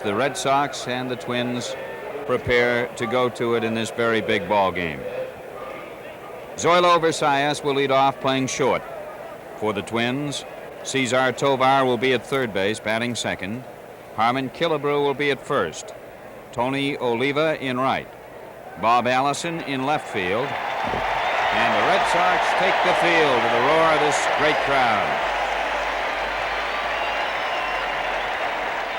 The Red Sox and the Twins prepare to go to it in this very big ball game. Zoilo Versalles will lead off, playing short. For the Twins, Cesar Tovar will be at third base, batting second. Harmon Killebrew will be at first. Tony Oliva in right. Bob Allison in left field. And the Red Sox take the field to the roar of this great crowd.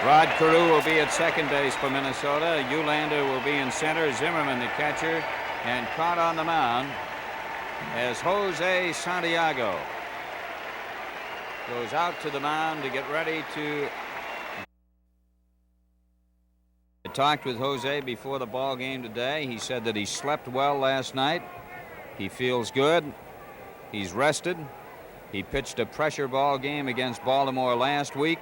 Rod Carew will be at second base for Minnesota. Eulander will be in center. Zimmerman, the catcher, and caught on the mound as Jose Santiago goes out to the mound to get ready to. I talked with Jose before the ball game today. He said that he slept well last night. He feels good. He's rested. He pitched a pressure ball game against Baltimore last week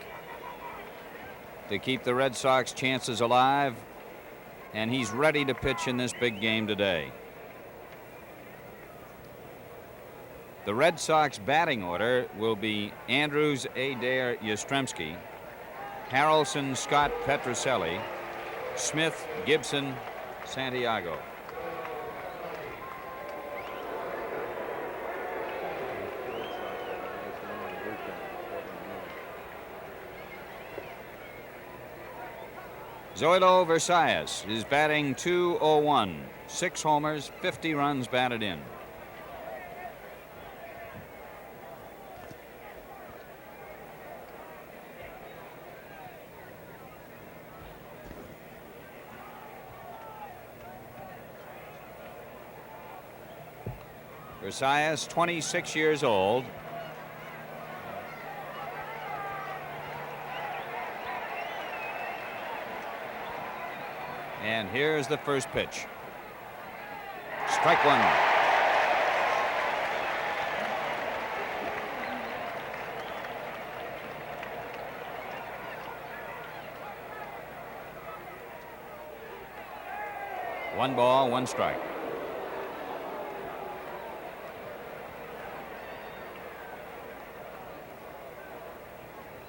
to keep the Red Sox chances alive, and he's ready to pitch in this big game today. The Red Sox batting order will be Andrews, Adair, Yastrzemski, Harrelson, Scott, Petrocelli, Smith, Gibson, Santiago. Zoilo Versalles is batting .201, 6 homers, 50 runs batted in. Versalles, 26 years old. And here's the first pitch. Strike one. One ball, one strike.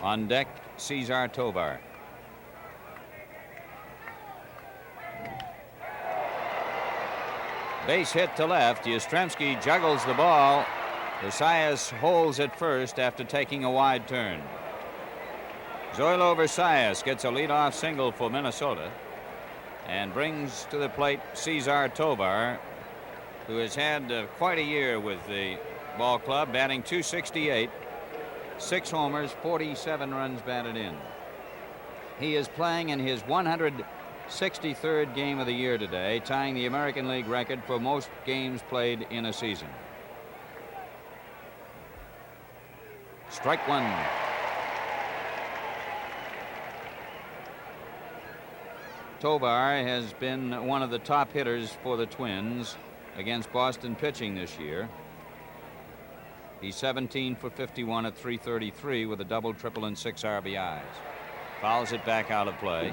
On deck, Cesar Tovar. Base hit to left. Yastrzemski juggles the ball. Versalles holds at first after taking a wide turn. Zoilo Versalles gets a leadoff single for Minnesota and brings to the plate Cesar Tovar, who has had quite a year with the ball club, batting .268, 6 homers, 47 runs batted in. He is playing in his 163rd game of the year today, tying the American League record for most games played in a season. Strike one. Tovar has been one of the top hitters for the Twins against Boston pitching this year. He's 17 for 51 at .333 with a double, triple, and 6 RBIs. Fouls it back out of play.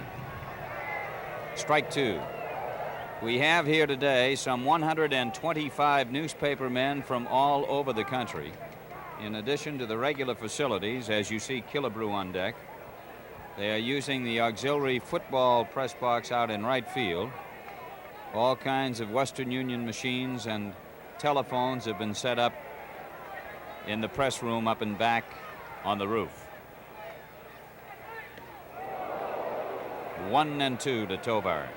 Strike two. We have here today some 125 newspaper men from all over the country. In addition to the regular facilities, as you see Killebrew on deck, they are using the auxiliary football press box out in right field. All kinds of Western Union machines and telephones have been set up in the press room up and back on the roof. 1-2 to Tovar.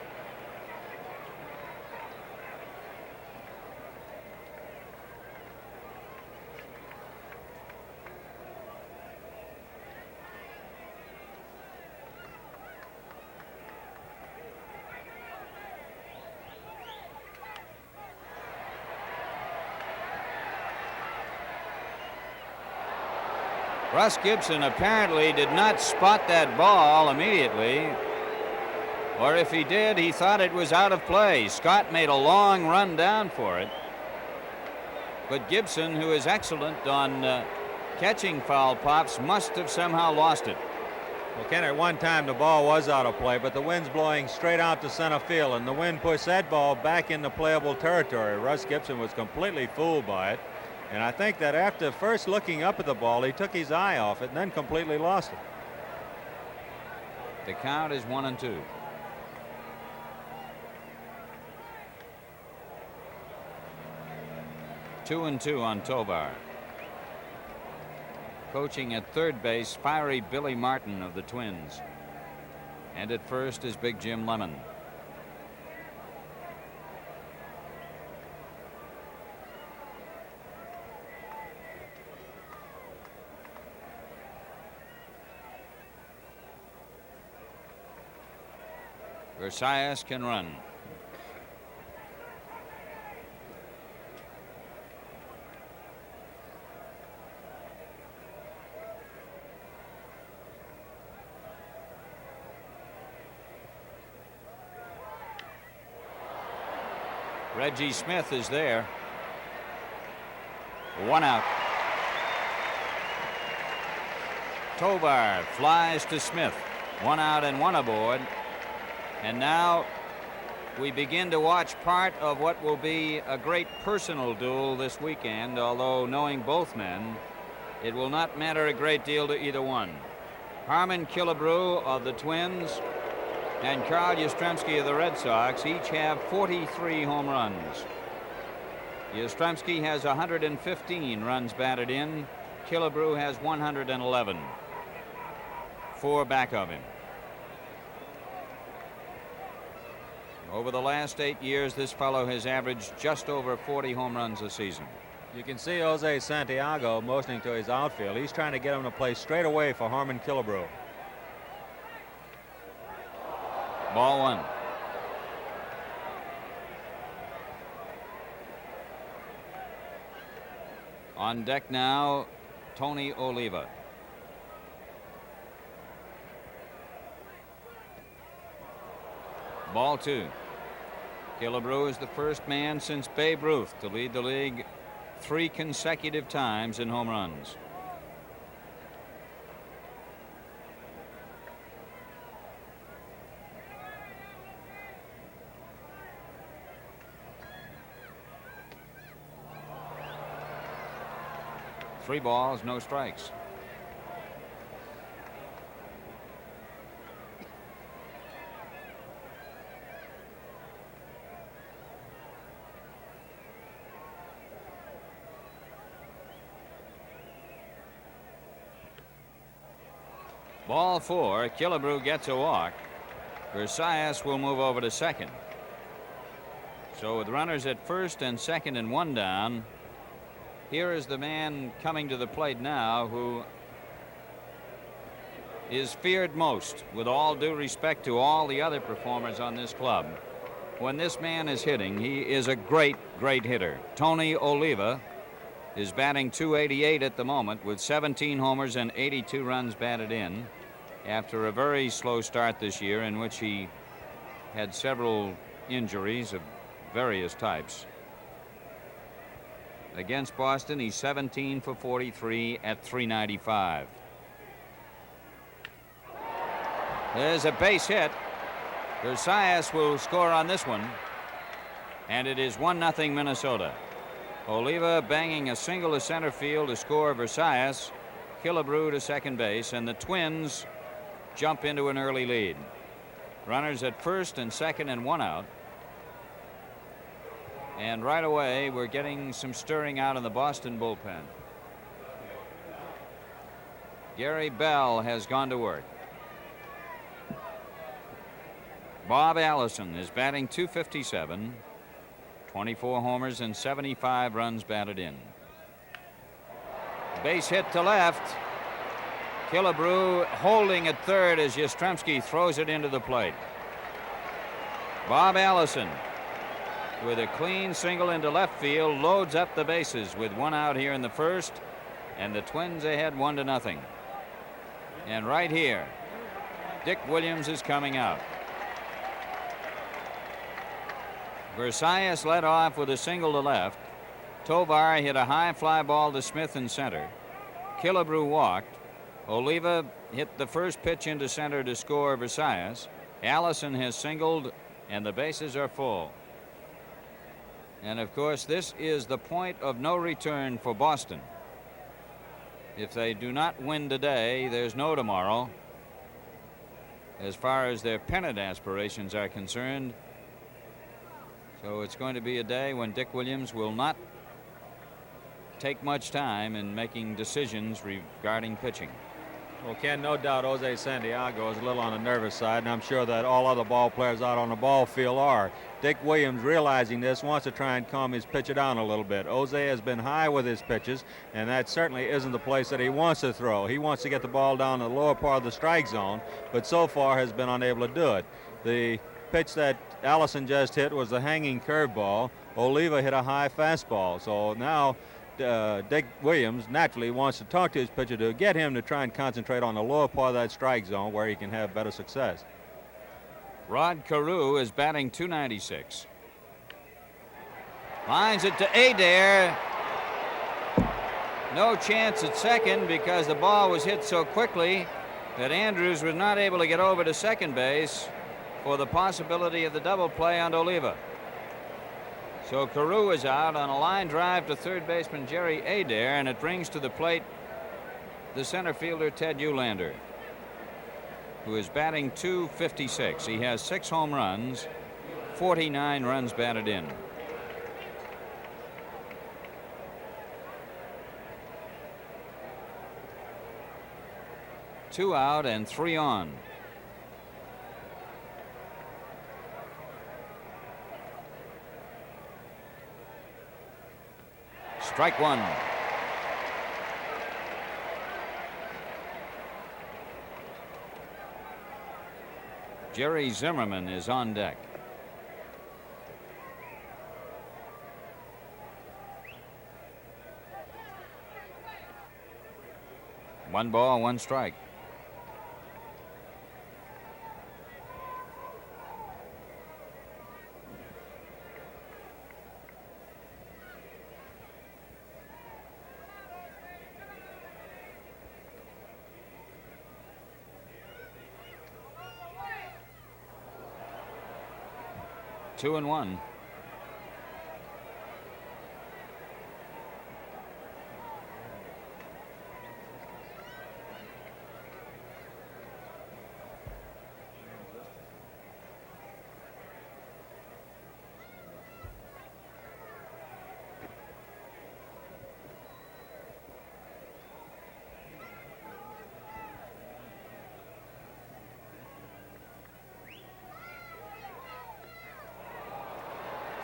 Russ Gibson apparently did not spot that ball immediately, or if he did, he thought it was out of play. Scott made a long run down for it, but Gibson, who is excellent on catching foul pops, must have somehow lost it. Well, Ken, at one time the ball was out of play, but the wind's blowing straight out to center field, and the wind pushed that ball back into playable territory. Russ Gibson was completely fooled by it, and I think that after first looking up at the ball, he took his eye off it and then completely lost it. The count is 1-2. Two and 2 on Tovar. Coaching at third base, fiery Billy Martin of the Twins. And at first is Big Jim Lemon. Versailles can run. Reggie Smith is there. 1 out. Tovar flies to Smith. 1 out and 1 aboard. And now we begin to watch part of what will be a great personal duel this weekend, although knowing both men, it will not matter a great deal to either one. Harmon Killebrew of the Twins and Carl Yastrzemski of the Red Sox each have 43 home runs. Yastrzemski has 115 runs batted in. Killebrew has 111. 4 back of him. Over the last 8 years, this fellow has averaged just over 40 home runs a season. You can see Jose Santiago motioning to his outfield. He's trying to get him to play straight away for Harmon Killebrew. Ball 1. On deck now, Tony Oliva. Ball 2. Killebrew is the first man since Babe Ruth to lead the league 3 consecutive times in home runs. Three balls, no strikes. Ball 4. Killebrew gets a walk. Versailles will move over to second. So with runners at first and second and 1 down, here is the man coming to the plate now who is feared most, with all due respect to all the other performers on this club. When this man is hitting, he is a great, great hitter. Tony Oliva is batting .288 at the moment with 17 homers and 82 runs batted in after a very slow start this year in which he had several injuries of various types. Against Boston, he's 17 for 43 at .395. There's a base hit. Versailles will score on this one, and it is 1-0 Minnesota. Oliva banging a single to center field to score Versailles. Killebrew to second base, and the Twins jump into an early lead. Runners at first and second and 1 out. And right away, we're getting some stirring out in the Boston bullpen. Gary Bell has gone to work. Bob Allison is batting .257, 24 homers and 75 runs batted in. Base hit to left. Killebrew holding at third as Yastrzemski throws it into the plate. Bob Allison, with a clean single into left field, loads up the bases with 1 out here in the first, and the Twins ahead 1-0. And right here, Dick Williams is coming out. Versailles led off with a single to left. Tovar hit a high fly ball to Smith in center. Killebrew walked. Oliva hit the first pitch into center to score Versailles. Allison has singled, and the bases are full. And of course, this is the point of no return for Boston. If they do not win today, there's no tomorrow. as far as their pennant aspirations are concerned. So it's going to be a day when Dick Williams will not take much time in making decisions regarding pitching. Well, Ken, no doubt Jose Santiago is a little on the nervous side, and I'm sure that all other ball players out on the ball field are. Dick Williams, realizing this, wants to try and calm his pitcher down a little bit. Jose has been high with his pitches, and that certainly isn't the place that he wants to throw. He wants to get the ball down the lower part of the strike zone, but so far has been unable to do it. The pitch that Allison just hit was the hanging curveball. Oliva hit a high fastball. So now Dick Williams naturally wants to talk to his pitcher to get him to try and concentrate on the lower part of that strike zone where he can have better success. Rod Carew is batting .296. Lines it to Adair. No chance at second because the ball was hit so quickly that Andrews was not able to get over to second base for the possibility of the double play on Oliva. So Carew is out on a line drive to third baseman Jerry Adair, and it brings to the plate the center fielder Ted Eulander, who is batting .256. He has 6 home runs, 49 runs batted in. Two out and 3 on. Strike one. Jerry Zimmerman is on deck. One ball, one strike. Two and one.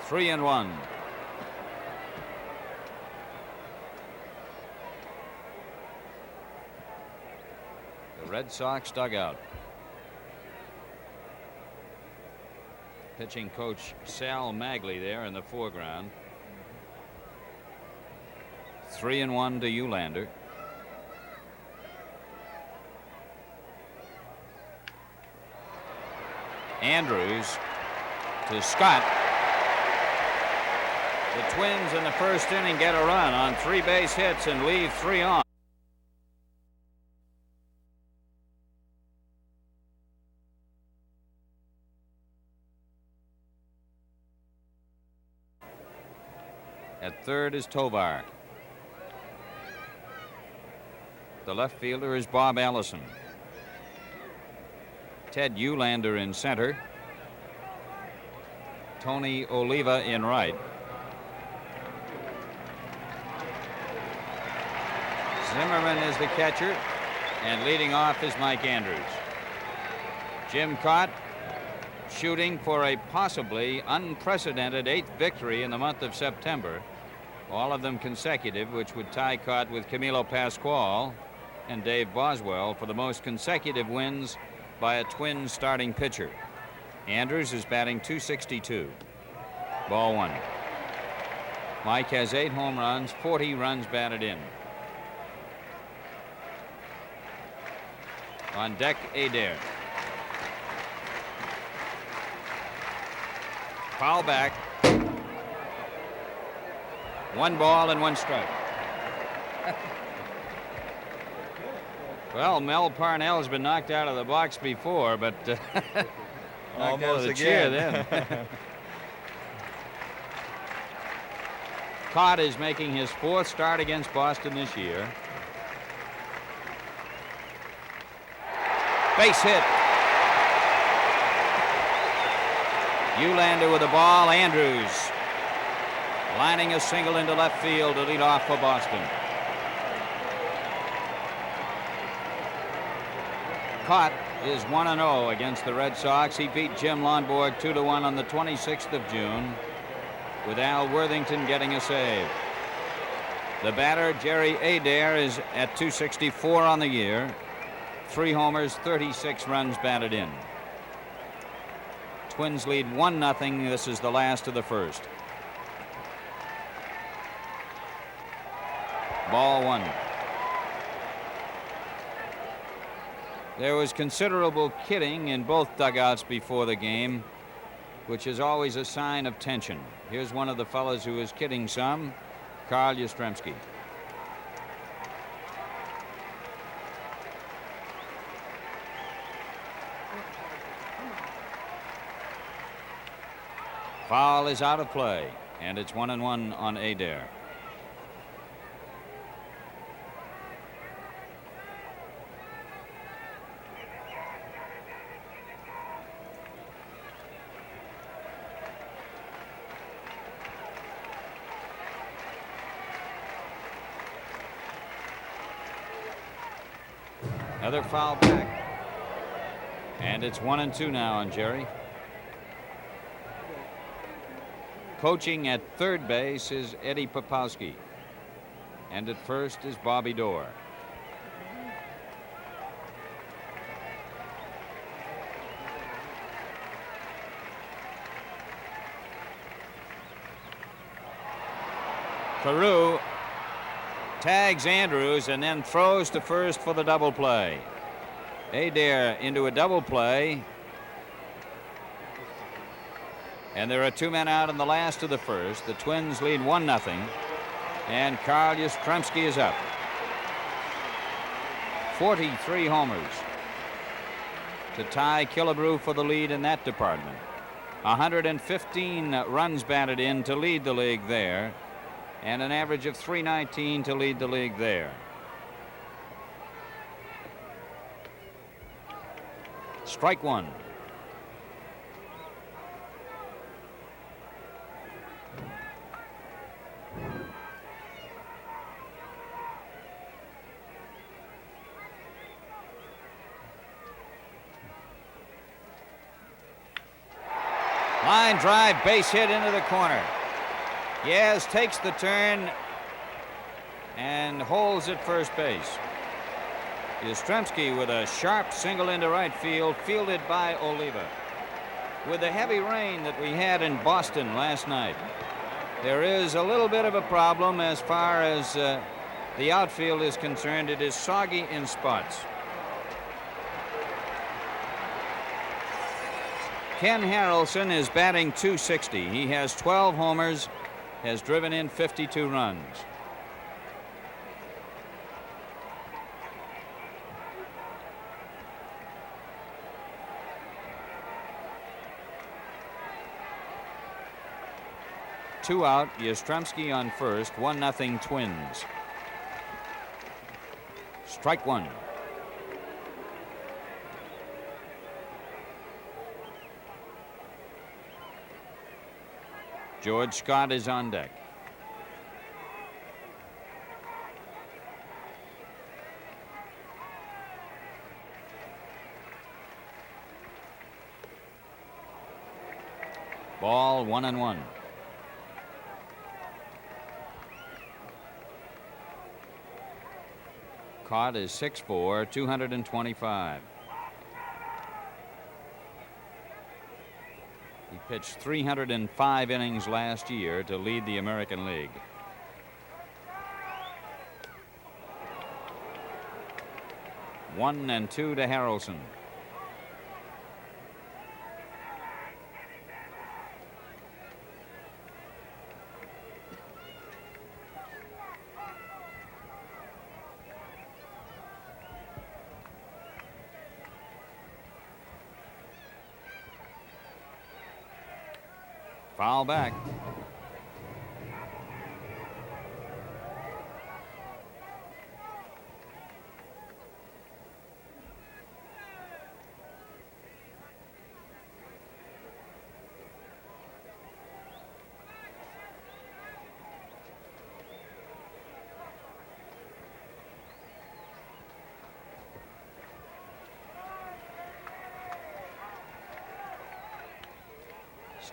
Three and one. The Red Sox dugout. Pitching coach Sal Magley there in the foreground. 3 and 1 to Eulander. Andrews to Scott. The Twins in the first inning get a run on 3 base hits and leave 3 on. At third is Tovar. The left fielder is Bob Allison. Ted Eulander in center. Tony Oliva in right. Zimmerman is the catcher, and leading off is Mike Andrews. Jim Cott shooting for a possibly unprecedented 8th victory in the month of September, all of them consecutive, which would tie Cott with Camilo Pascual and Dave Boswell for the most consecutive wins by a Twins starting pitcher. Andrews is batting .262. Ball one. Mike has 8 home runs, 40 runs batted in. On deck, Adair. Foul back. 1 ball and 1 strike. Well, Mel Parnell's been knocked out of the box before, but knocked out of the chair then. Cott is making his 4th start against Boston this year. Base hit. Eulander with the ball. Andrews lining a single into left field to lead off for Boston. Cott is 1-0 against the Red Sox. He beat Jim Lonborg 2-1 on the 26th of June, with Al Worthington getting a save. The batter, Jerry Adair, is at .264 on the year. 3 homers, 36 runs batted in. Twins lead 1-0. This is the last of the first. Ball 1. There was considerable kidding in both dugouts before the game, which is always a sign of tension. Here's one of the fellows who is kidding some, Carl Yastrzemski. Foul is out of play, and it's 1-1 on Adair. Another foul back. And it's 1-2 now on Jerry. Coaching at third base is Eddie Popowski. And at first is Bobby Dorr. Carew tags Andrews and then throws to first for the double play. Adair into a double play. And there are 2 men out in the last of the first. The Twins lead 1-0. And Carl Yastrzemski is up. 43 homers to tie Killebrew for the lead in that department. 115 runs batted in to lead the league there, and an average of .319 to lead the league there. Strike 1. Line drive, base hit into the corner. Yaz takes the turn and holds at first base. Yastrzemski with a sharp single into right field, fielded by Oliva. With the heavy rain that we had in Boston last night, there is a little bit of a problem as far as the outfield is concerned. It is soggy in spots. Ken Harrelson is batting .260. He has 12 homers, has driven in 52 runs. Two out, Yastrzemski on first, 1-0 Twins. Strike 1. George Scott is on deck. Ball 1-1. Cott is 6'4", 225. He pitched 305 innings last year to lead the American League. One and two to Harrelson. Foul back.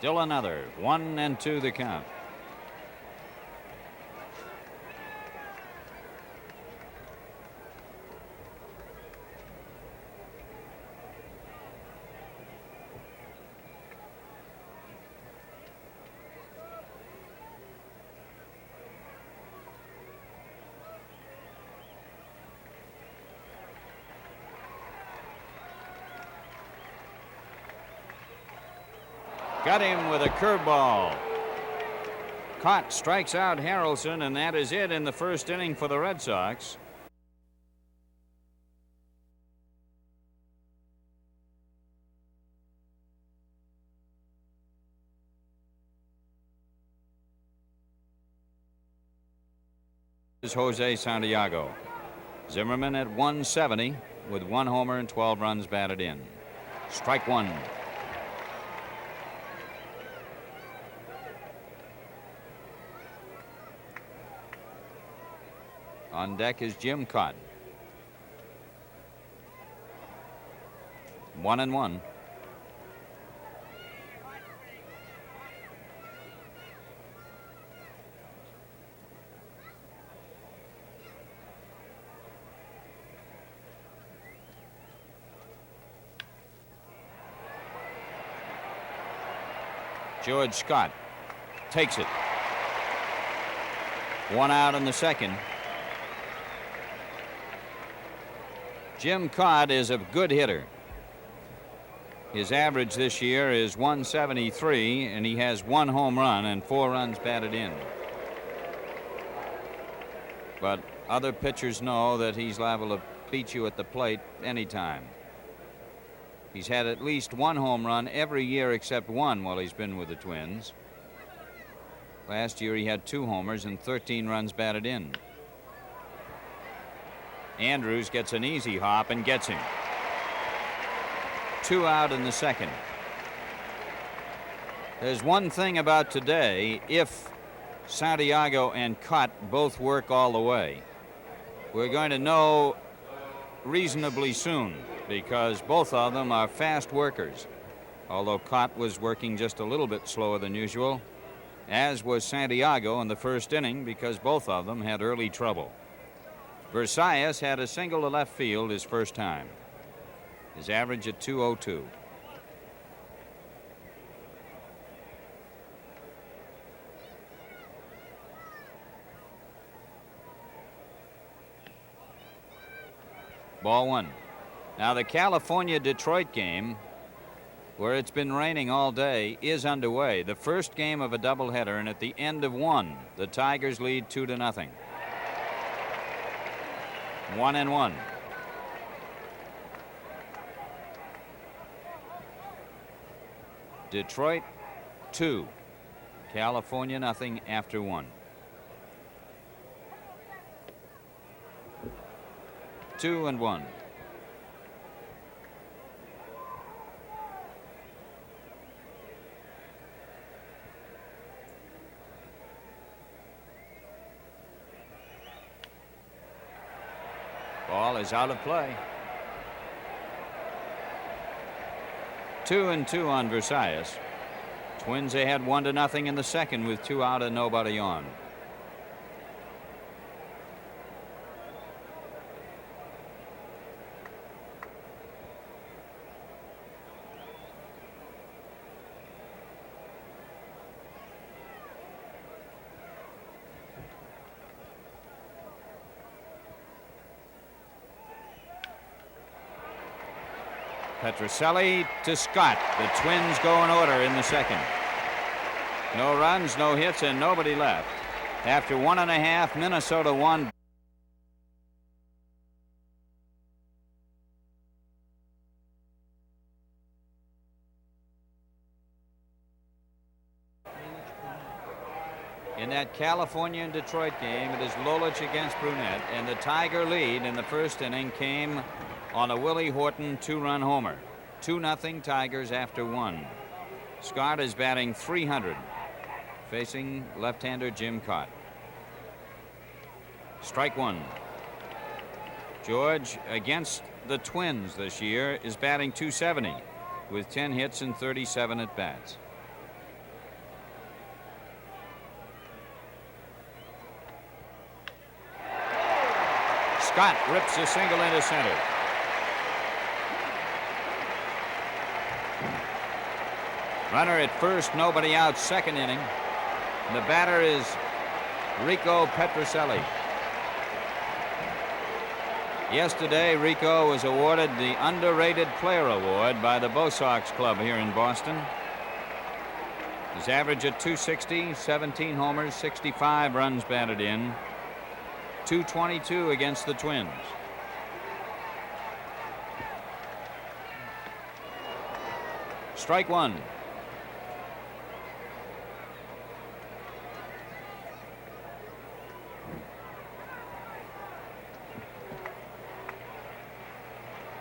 Still another. 1-2 the count. Got him with a curveball. Caught, strikes out Harrelson, and that is it in the first inning for the Red Sox. Is Jose Santiago. Zimmerman at 170 with 1 homer and 12 runs batted in. Strike one. On deck is Jim Cott. 1-1. George Scott takes it. 1 out in the second. Jim Cott is a good hitter. His average this year is 173, and he has 1 home run and 4 runs batted in. But other pitchers know that he's liable to beat you at the plate anytime. He's had at least 1 home run every year except 1 while he's been with the Twins. Last year he had 2 homers and 13 runs batted in. Andrews gets an easy hop and gets him. 2 out in the second. There's one thing about today: if Santiago and Cott both work all the way, we're going to know reasonably soon, because both of them are fast workers. Although Cott was working just a little bit slower than usual, as was Santiago in the first inning, because both of them had early trouble. Versailles had a single to left field his first time. His average at 202. Ball 1. Now the California-Detroit game, where it's been raining all day, is underway. The first game of a doubleheader, and at the end of 1, the Tigers lead 2-0. 1-1. Detroit 2, California nothing after 1. 2-1. Ball is out of play. 2-2 on Versailles. Twins ahead 1-0 in the second with 2 out and nobody on. Petrocelli to Scott. The Twins go in order in the second. No runs, no hits, and nobody left. After 1.5, Minnesota won. In that California and Detroit game, it is Lolich against Brunette, and the Tiger lead in the first inning came on a Willie Horton 2-run homer. 2-0 Tigers after 1. Scott is batting .300, facing left-hander Jim Cott. Strike 1. George, against the Twins this year, is batting .270 with 10 hits and 37 at-bats. Scott rips a single into center. Runner at first, nobody out, second inning. And the batter is Rico Petrocelli. Yesterday, Rico was awarded the Underrated Player Award by the Bo Sox Club here in Boston. His average at .260, 17 homers, 65 runs batted in, .222 against the Twins. Strike one.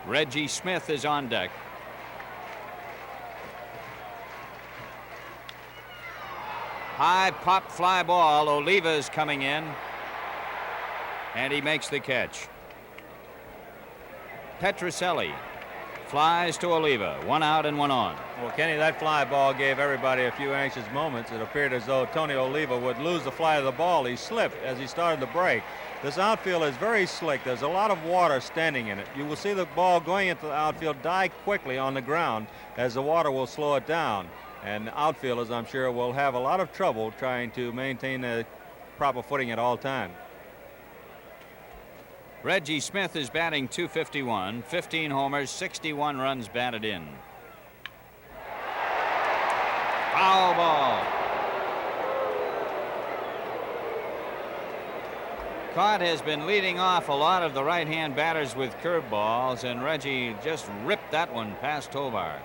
Reggie Smith is on deck. High pop fly ball. Oliva is coming in, and he makes the catch. Petrocelli flies to Oliva. One out and one on. Well, Kenny, that fly ball gave everybody a few anxious moments. It appeared as though Tony Oliva would lose the fly of the ball. He slipped as he started to break. This outfield is very slick. There's a lot of water standing in it. You will see the ball going into the outfield die quickly on the ground as the water will slow it down. And outfielders, I'm sure, will have a lot of trouble trying to maintain a proper footing at all times. Reggie Smith is batting .251, 15 homers, 61 runs batted in. Foul ball. Cott has been leading off a lot of the right-hand batters with curveballs, and Reggie just ripped that one past Tovar.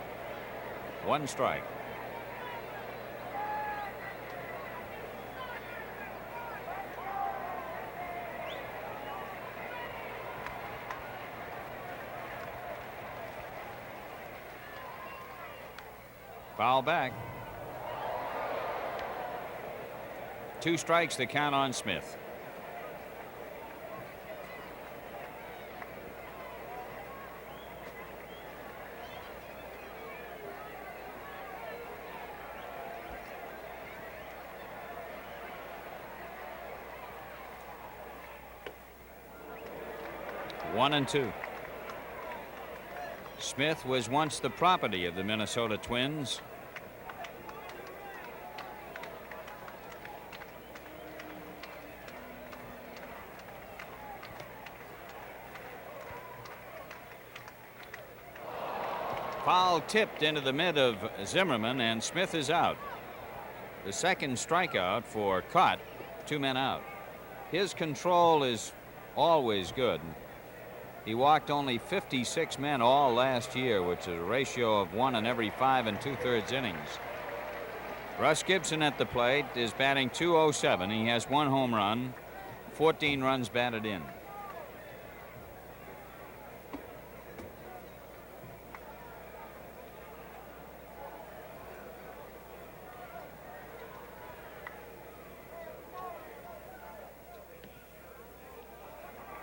One strike. Foul back. Two strikes, the count on Smith. One and two. Smith was once the property of the Minnesota Twins. Foul tipped into the mid of Zimmerman, and Smith is out. The second strikeout for Cott, 2 men out. His control is always good. He walked only 56 men all last year, which is a ratio of 1 in every 5 2/3 innings. Russ Gibson at the plate is batting .207. He has 1 home run, 14 runs batted in.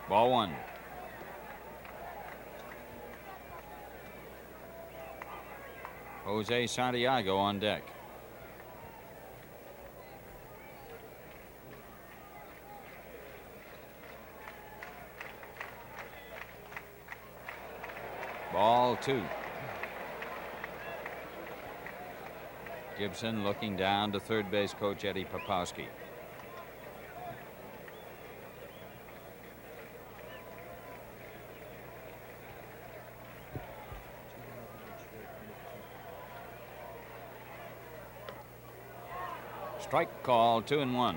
Ball one. Jose Santiago on deck. Ball two. Gibson looking down to third base coach Eddie Popowski. Strike call, 2-1.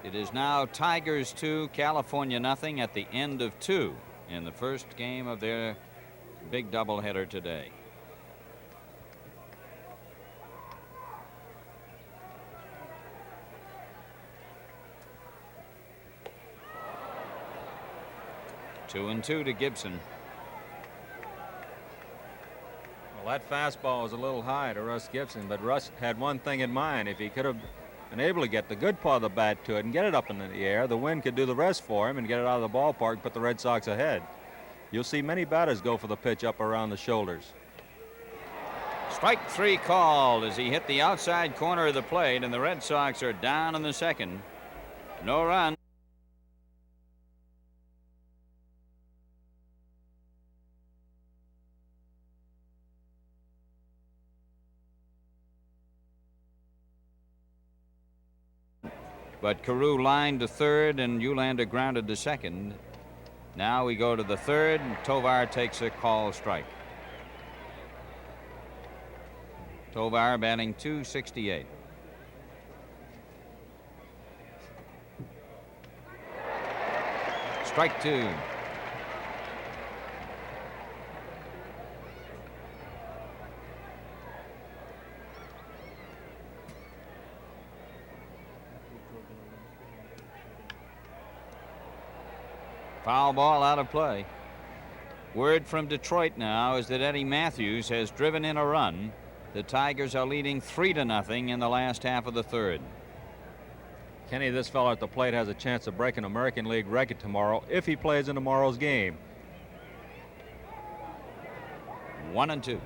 It is now Tigers 2, California nothing at the end of 2 in the first game of their big doubleheader today. Two and two to Gibson. Well, that fastball was a little high to Russ Gibson, but Russ had one thing in mind. If he could have been able to get the good part of the bat to it and get it up in the air, the wind could do the rest for him and get it out of the ballpark and put the Red Sox ahead. You'll see many batters go for the pitch up around the shoulders. Strike three called as he hit the outside corner of the plate, and the Red Sox are down in the second. No run. but Carew lined to third and Eulander grounded to second. Now we go to the third, and Tovar takes a call strike. Tovar batting .268. Strike two. Foul ball out of play. Word from Detroit now is that Eddie Matthews has driven in a run. The Tigers are leading 3-0 in the last half of the third. Kenny, this fellow at the plate has a chance of breaking American League record tomorrow if he plays in tomorrow's game. 1-2.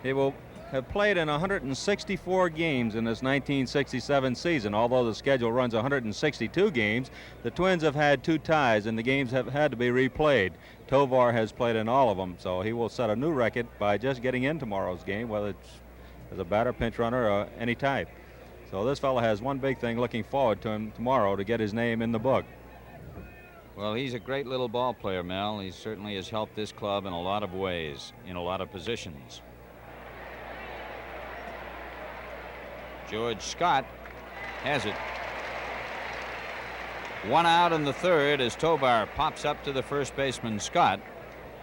He will have played in 164 games in this 1967 season. Although the schedule runs 162 games, the Twins have had 2 ties and the games have had to be replayed. Tovar has played in all of them, so he will set a new record by just getting in tomorrow's game, whether it's as a batter, pinch runner, or any type. So this fellow has one big thing looking forward to him tomorrow, to get his name in the book. Well, he's a great little ball player, Mel. He certainly has helped this club in a lot of ways, in a lot of positions. George Scott has it. 1 out in the third as Tovar pops up to the first baseman, Scott.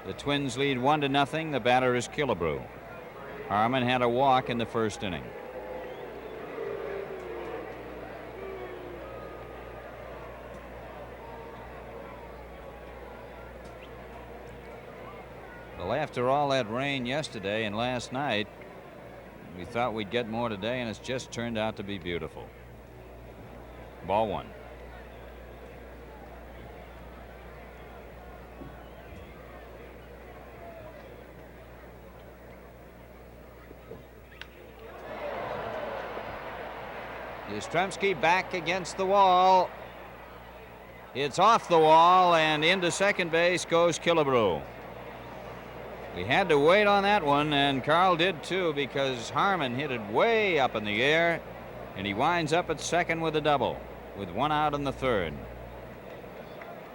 The Twins lead 1-0. The batter is Killebrew. Harmon had a walk in the first inning. Well, after all that rain yesterday and last night, we thought we'd get more today, and it's just turned out to be beautiful. Ball one. Yastrzemski back against the wall. It's off the wall, and into second base goes Killebrew. We had to wait on that one, and Carl did too, because Harmon hit it way up in the air, and he winds up at second with a double, with 1 out in the third.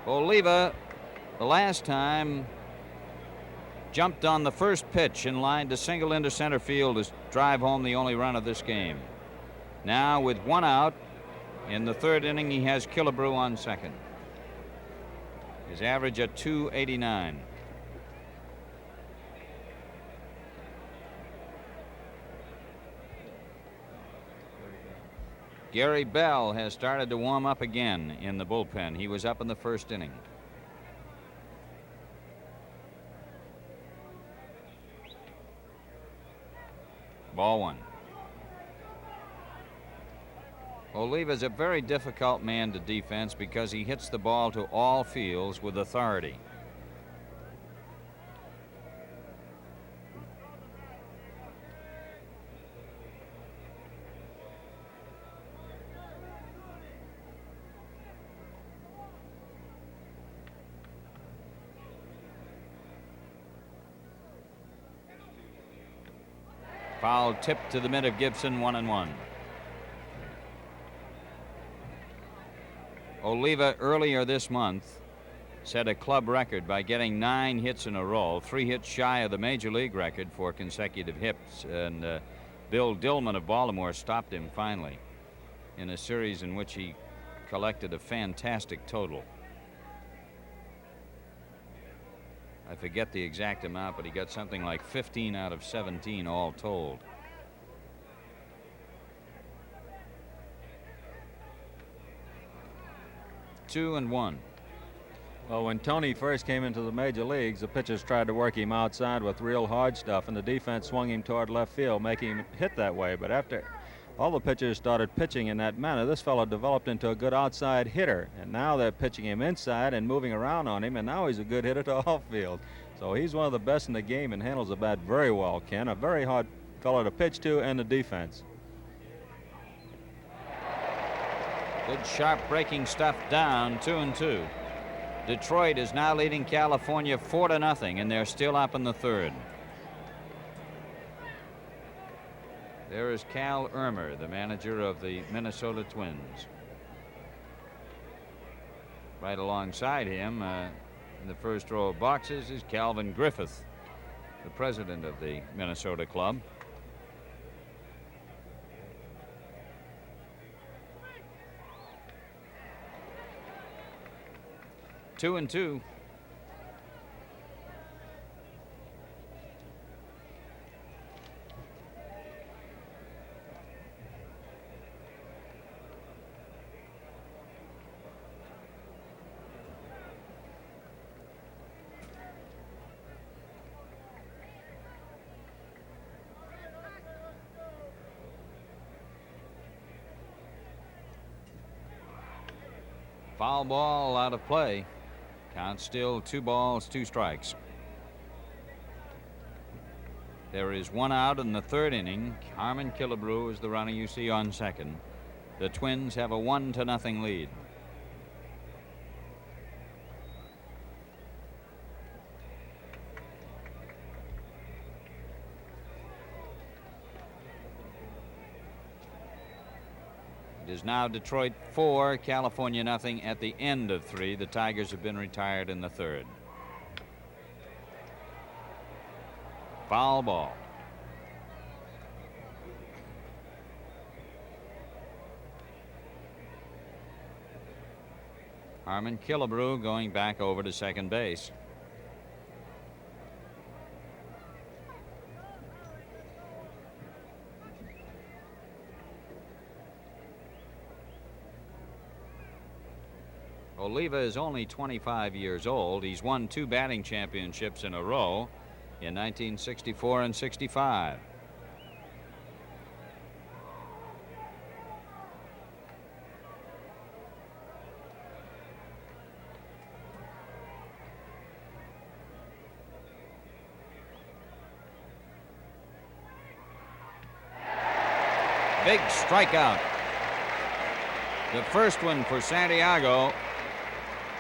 Oliva, the last time, jumped on the first pitch and lined a single into center field to drive home the only run of this game. Now, with 1 out in the third inning, he has Killebrew on second. His average at .289. Gary Bell has started to warm up again in the bullpen. He was up in the first inning. Ball one. Oliva's a very difficult man to defense because he hits the ball to all fields with authority. Foul tip to the mid of Gibson, 1-1. Oliva earlier this month set a club record by getting 9 hits in a row, 3 hits shy of the major league record for consecutive hits, and Bill Dillman of Baltimore stopped him finally in a series in which he collected a fantastic total. I forget the exact amount, but he got something like 15 out of 17 all told. Two and one. Well, when Tony first came into the major leagues, the pitchers tried to work him outside with real hard stuff, and the defense swung him toward left field, making him hit that way. But after all the pitchers started pitching in that manner, this fellow developed into a good outside hitter, and now they're pitching him inside and moving around on him, and now he's a good hitter to all field. So he's one of the best in the game and handles the bat very well, Ken. A very hard fellow to pitch to, and the defense. Good sharp breaking stuff down, 2-2. Detroit is now leading California 4-0, and they're still up in the third. There is Cal Irmer, the manager of the Minnesota Twins. Right alongside him in the first row of boxes is Calvin Griffith, the president of the Minnesota club. Two and two. Foul ball out of play. Count still 2 balls, 2 strikes. There is 1 out in the 3rd inning. Harmon Killebrew is the runner you see on second. The Twins have a 1-0 lead. It is now Detroit 4, California nothing at the end of 3. The Tigers have been retired in the 3rd. Foul ball. Harmon Killebrew going back over to second base. Oliva is only 25 years old. He's won 2 batting championships in a row in 1964 and 65. Big strikeout. The first one for Santiago.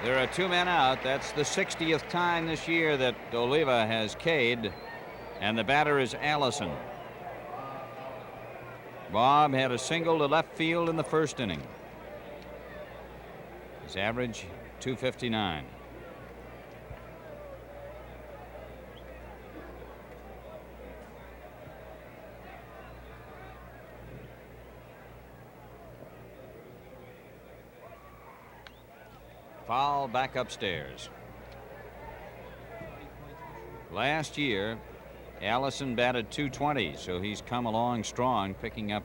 There are 2 men out. That's the 60th time this year that Oliva has K'd, and the batter is Allison. Bob had a single to left field in the 1st inning. His average, .259. Foul back upstairs. Last year, Allison batted .220, so he's come along strong, picking up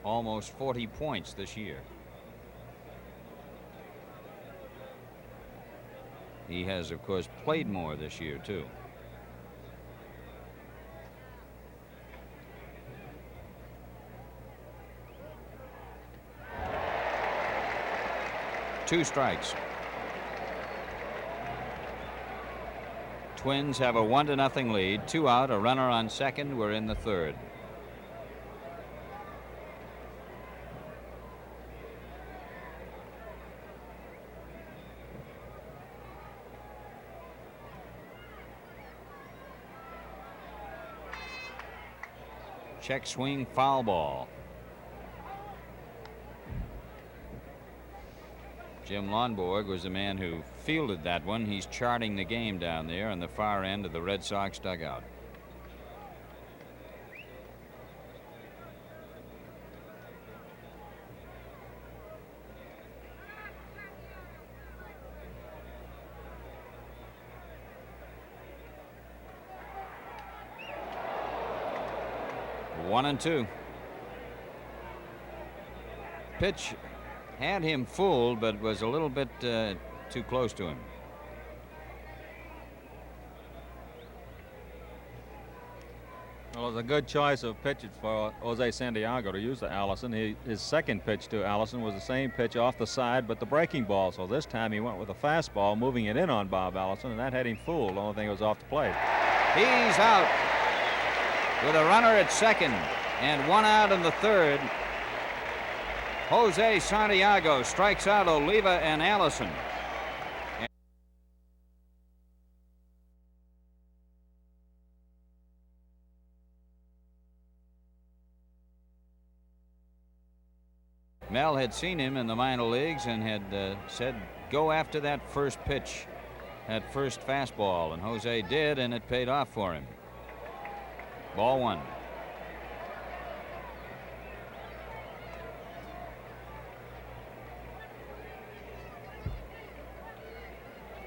almost 40 points this year. He has, of course, played more this year, too. Two strikes. Twins have a 1-0 lead. 2 out, a runner on second. We're in the 3rd. Check swing, foul ball. Jim Lonborg was the man who fielded that one. He's charting the game down there on the far end of the Red Sox dugout. One and two. Pitch had him fooled, but was a little bit too close to him. Well, it was a good choice of pitches for Jose Santiago to use to Allison. His second pitch to Allison was the same pitch off the side, but the breaking ball. So this time he went with a fastball, moving it in on Bob Allison, and that had him fooled. The only thing was off the plate. He's out with a runner at second and 1 out in the 3rd. Jose Santiago strikes out Oliva and Allison. Mel had seen him in the minor leagues and had said go after that first pitch, that first fastball, and Jose did, and it paid off for him. Ball one.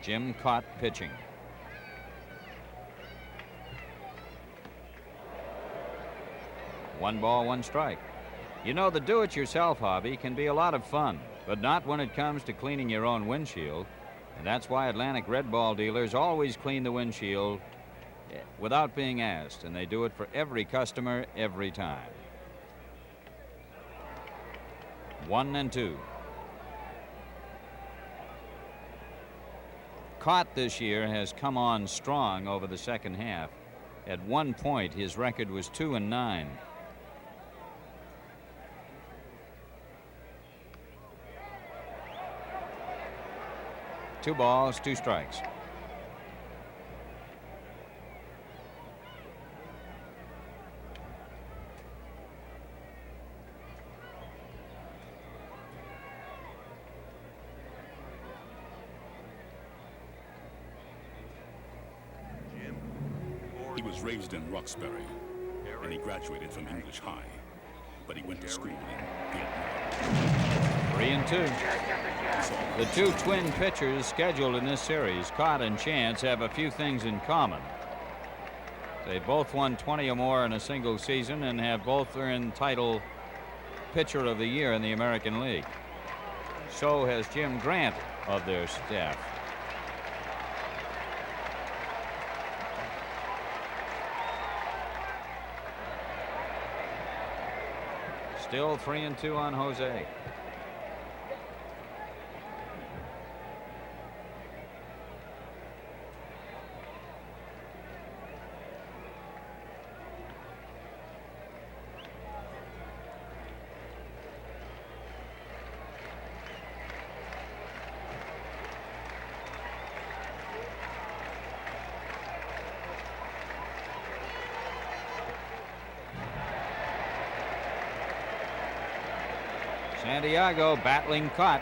Jim Cott pitching. One ball, one strike. You know, the do-it-yourself hobby can be a lot of fun, but not when it comes to cleaning your own windshield. And that's why Atlantic Red Ball dealers always clean the windshield without being asked, and they do it for every customer every time. 1-2. Cott this year has come on strong over the second half. At one point, his record was 2-9. Two balls, two strikes. He was raised in Roxbury, and he graduated from English High, but he went to school in Vietnam. 3-2. The two twin pitchers scheduled in this series, Cott and Chance, have a few things in common. They both won 20 or more in a single season and have both earned title Pitcher of the Year in the American League. So has Jim Grant of their staff. Still 3-2 on Jose. Santiago battling Cott.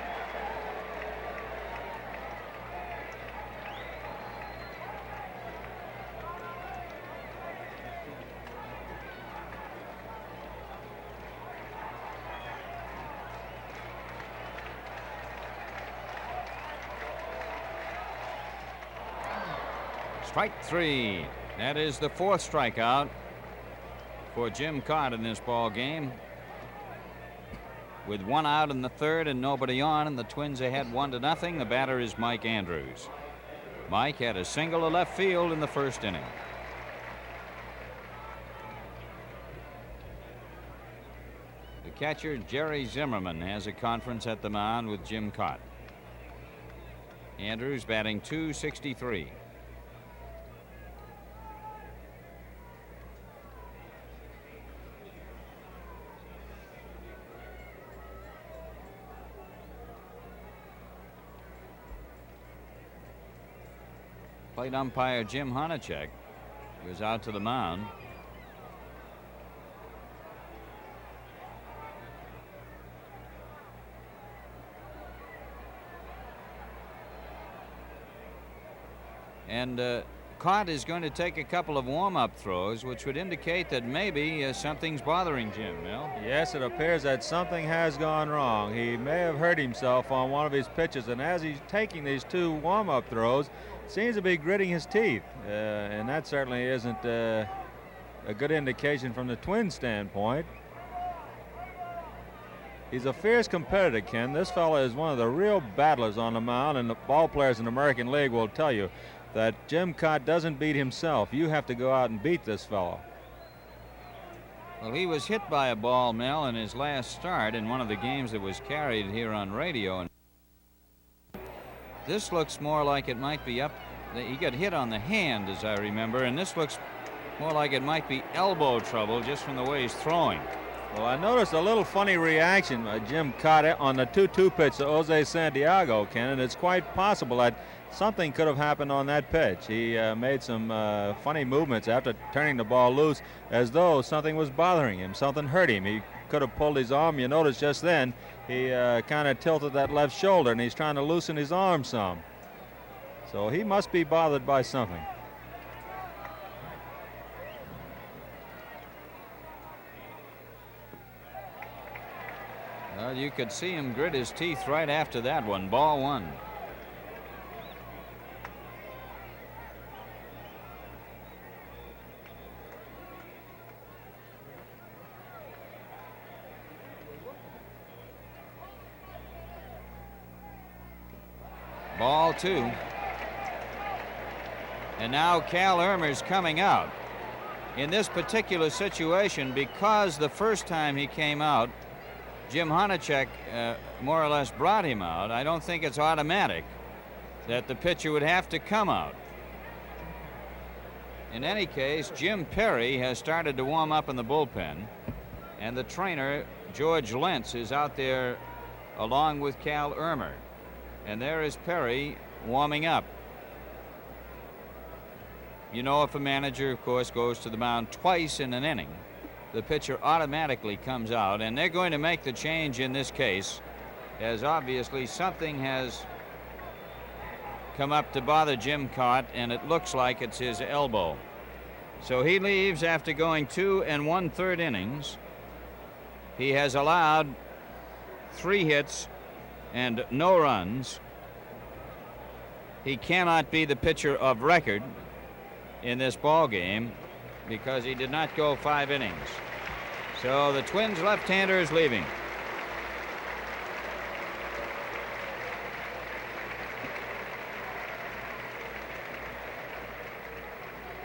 Strike three. That is the fourth strikeout for Jim Cott in this ball game. With one out in the third and nobody on, and the Twins ahead 1-0. The batter is Mike Andrews. Mike had a single to left field in the first inning. The catcher, Jerry Zimmerman, has a conference at the mound with Jim Cott. Andrews batting .263. Plate umpire Jim Honachek goes out to the mound. And Cott is going to take a couple of warm-up throws, which would indicate that maybe something's bothering Jim, Mel. Yes, it appears that something has gone wrong. He may have hurt himself on one of his pitches, and as he's taking these two warm-up throws, seems to be gritting his teeth, and that certainly isn't a good indication from the Twins' standpoint. He's a fierce competitor, Ken. This fella is one of the real battlers on the mound, and the ball players in the American League will tell you that Jim Cott doesn't beat himself. You have to go out and beat this fellow. Well, he was hit by a ball, Mel, in his last start in one of the games that was carried here on radio. And this looks more like it might be up. He got hit on the hand, as I remember, and this looks more like it might be elbow trouble just from the way he's throwing. Well, I noticed a little funny reaction Jim caught it on the 2-2 pitch to Jose Santiago, Ken, and it's quite possible that something could have happened on that pitch. He made some funny movements after turning the ball loose as though something was bothering him, something hurt him. He could have pulled his arm. You notice just then he kind of tilted that left shoulder, and he's trying to loosen his arm some. So he must be bothered by something. Well, you could see him grit his teeth right after that one. Ball one. Ball two. And now Cal Irmer's coming out. In this particular situation, because the first time he came out, Jim Honachek more or less brought him out, I don't think it's automatic that the pitcher would have to come out. In any case, Jim Perry has started to warm up in the bullpen, and the trainer, George Lentz, is out there along with Cal Irmer. And there is Perry warming up. You know, if a manager, of course, goes to the mound twice in an inning, the pitcher automatically comes out, and they're going to make the change in this case, as obviously something has come up to bother Jim Cott, and it looks like it's his elbow. So he leaves after going 2 1/3 innings. He has allowed 3 hits and no runs. He cannot be the pitcher of record in this ball game because he did not go 5 innings. So the Twins left-hander is leaving.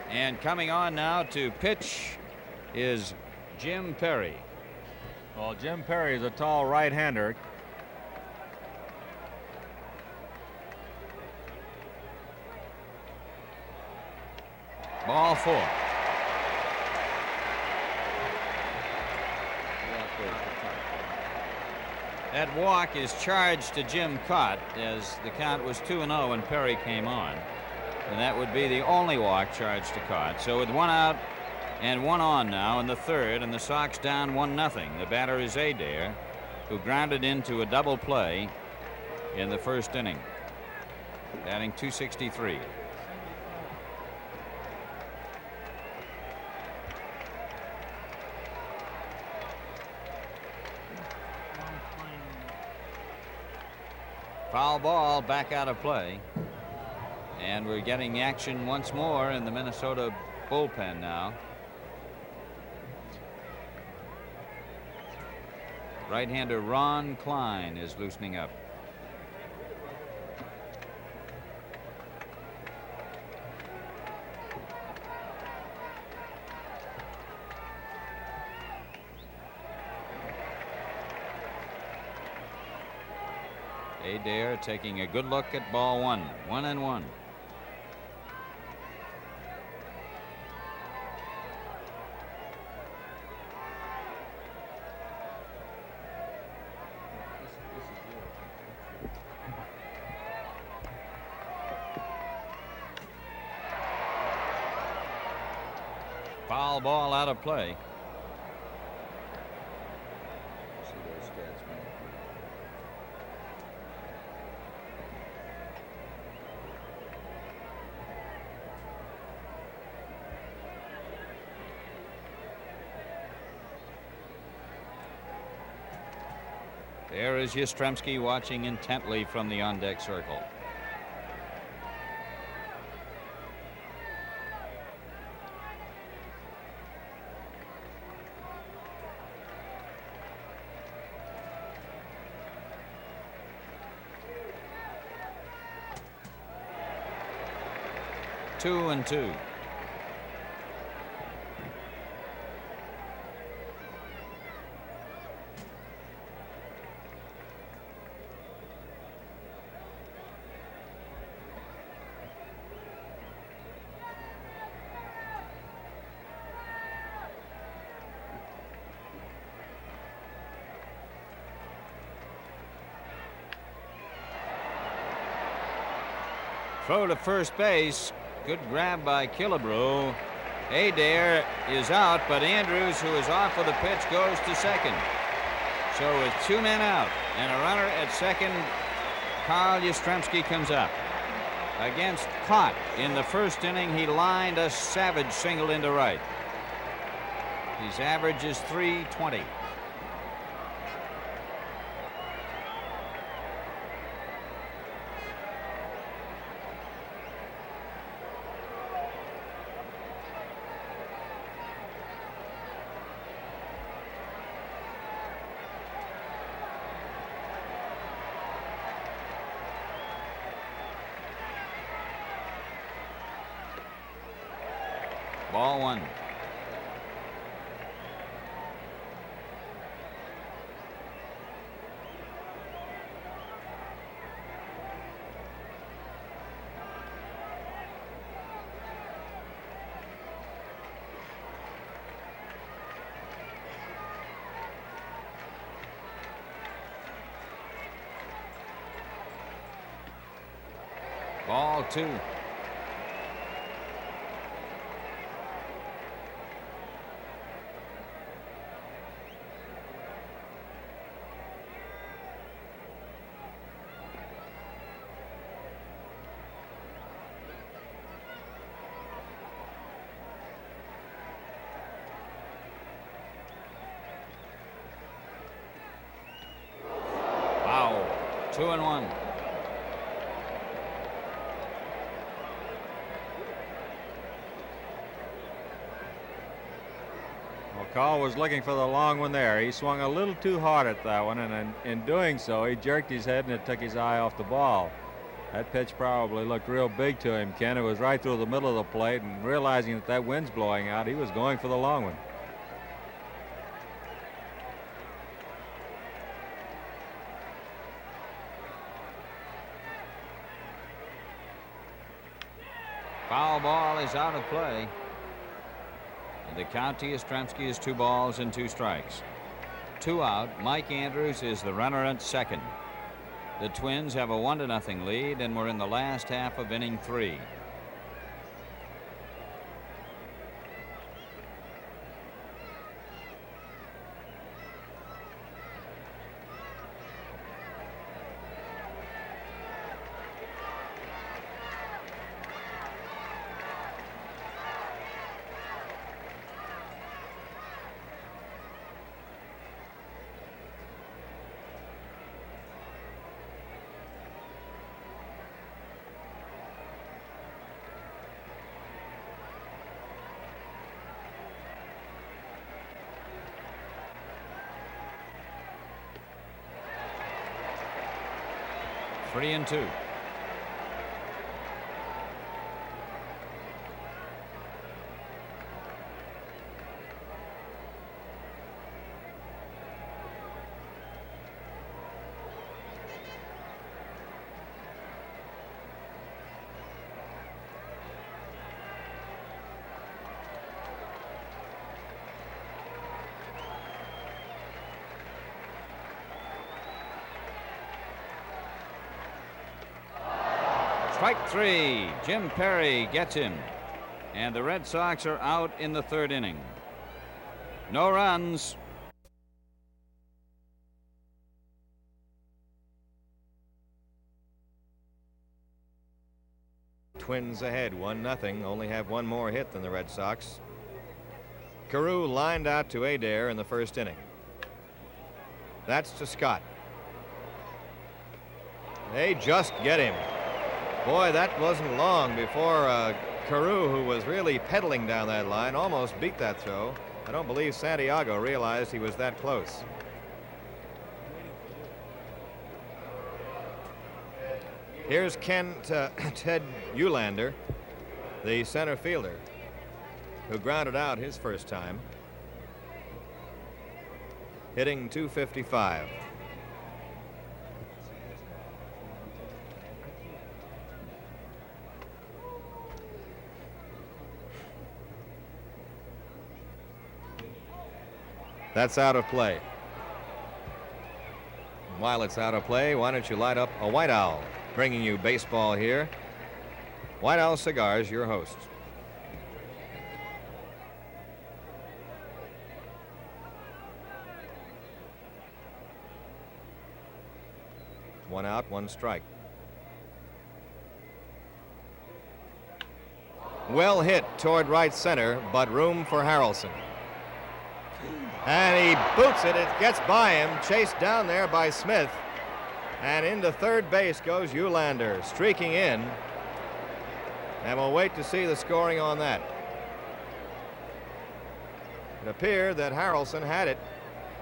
And coming on now to pitch is Jim Perry. Well, Jim Perry is a tall right-hander. Ball 4. That walk is charged to Jim Cott, as the count was 2-0 when Perry came on. And that would be the only walk charged to Cott. So with 1 out and 1 on now in the third, and the Sox down 1-0. The batter is Adair, who grounded into a double play in the first inning, batting .263. Foul ball, back out of play. And we're getting action once more in the Minnesota bullpen now. Right-hander Ron Klein is loosening up. Adair taking a good look at ball 1. 1-1. Foul ball out of play. See those stats, man. There is Yastrzemski watching intently from the on-deck circle. Two and two. Throw to first base. Good grab by Killebrew. Adair is out, but Andrews, who is off with the pitch, goes to second. So with 2 men out and a runner at second, Carl Yastrzemski comes up. Against Cott in the first inning, he lined a savage single into right. His average is .320. Ball one. Ball two. Wow. 2-1. Call was looking for the long one there. He swung a little too hard at that one, and in doing so, he jerked his head and it took his eye off the ball. That pitch probably looked real big to him, Ken. It was right through the middle of the plate, and realizing that that wind's blowing out, he was going for the long one. Foul ball is out of play. The count to Yastrzemski is 2 balls and 2 strikes. 2 out. Mike Andrews is the runner at second. The Twins have a 1-0 lead, and we're in the last half of inning 3. Three and 2. Strike 3. Jim Perry gets him. And the Red Sox are out in the 3rd inning. No runs. Twins ahead 1-0. Only have one more hit than the Red Sox. Carew lined out to Adair in the 1st inning. That's to Scott. They just get him. Boy, that wasn't long before Carew, who was really pedaling down that line, almost beat that throw. I don't believe Santiago realized he was that close. Here's Ted Eulander, the center fielder, who grounded out his first time, hitting .255. That's out of play. While it's out of play, why don't you light up a white owl, bringing you baseball here White House Cigars, your hosts. One out, one strike. Well hit toward right center, but room for Harrelson. And he boots it. It gets by him, chased down there by Smith. And into third base goes Eulander, streaking in. And we'll wait to see the scoring on that. It appeared that Harrelson had it.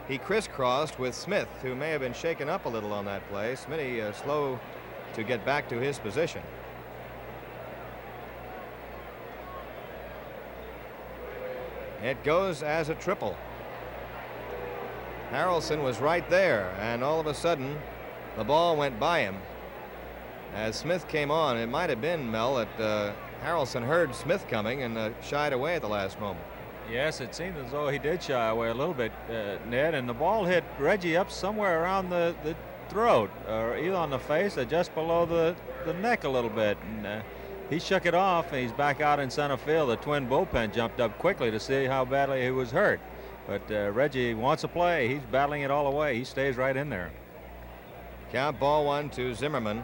He crisscrossed with Smith, who may have been shaken up a little on that play. Smitty slow to get back to his position. It goes as a triple. Harrelson was right there, and all of a sudden, the ball went by him. As Smith came on, it might have been, Mel, that Harrelson heard Smith coming and shied away at the last moment. Yes, it seemed as though he did shy away a little bit, Ned, and the ball hit Reggie up somewhere around the throat, or either on the face or just below the neck a little bit. And he shook it off, and he's back out in center field. The Twin bullpen jumped up quickly to see how badly he was hurt. But Reggie wants to play. He's battling it all away. He stays right in there. Count ball one to Zimmerman.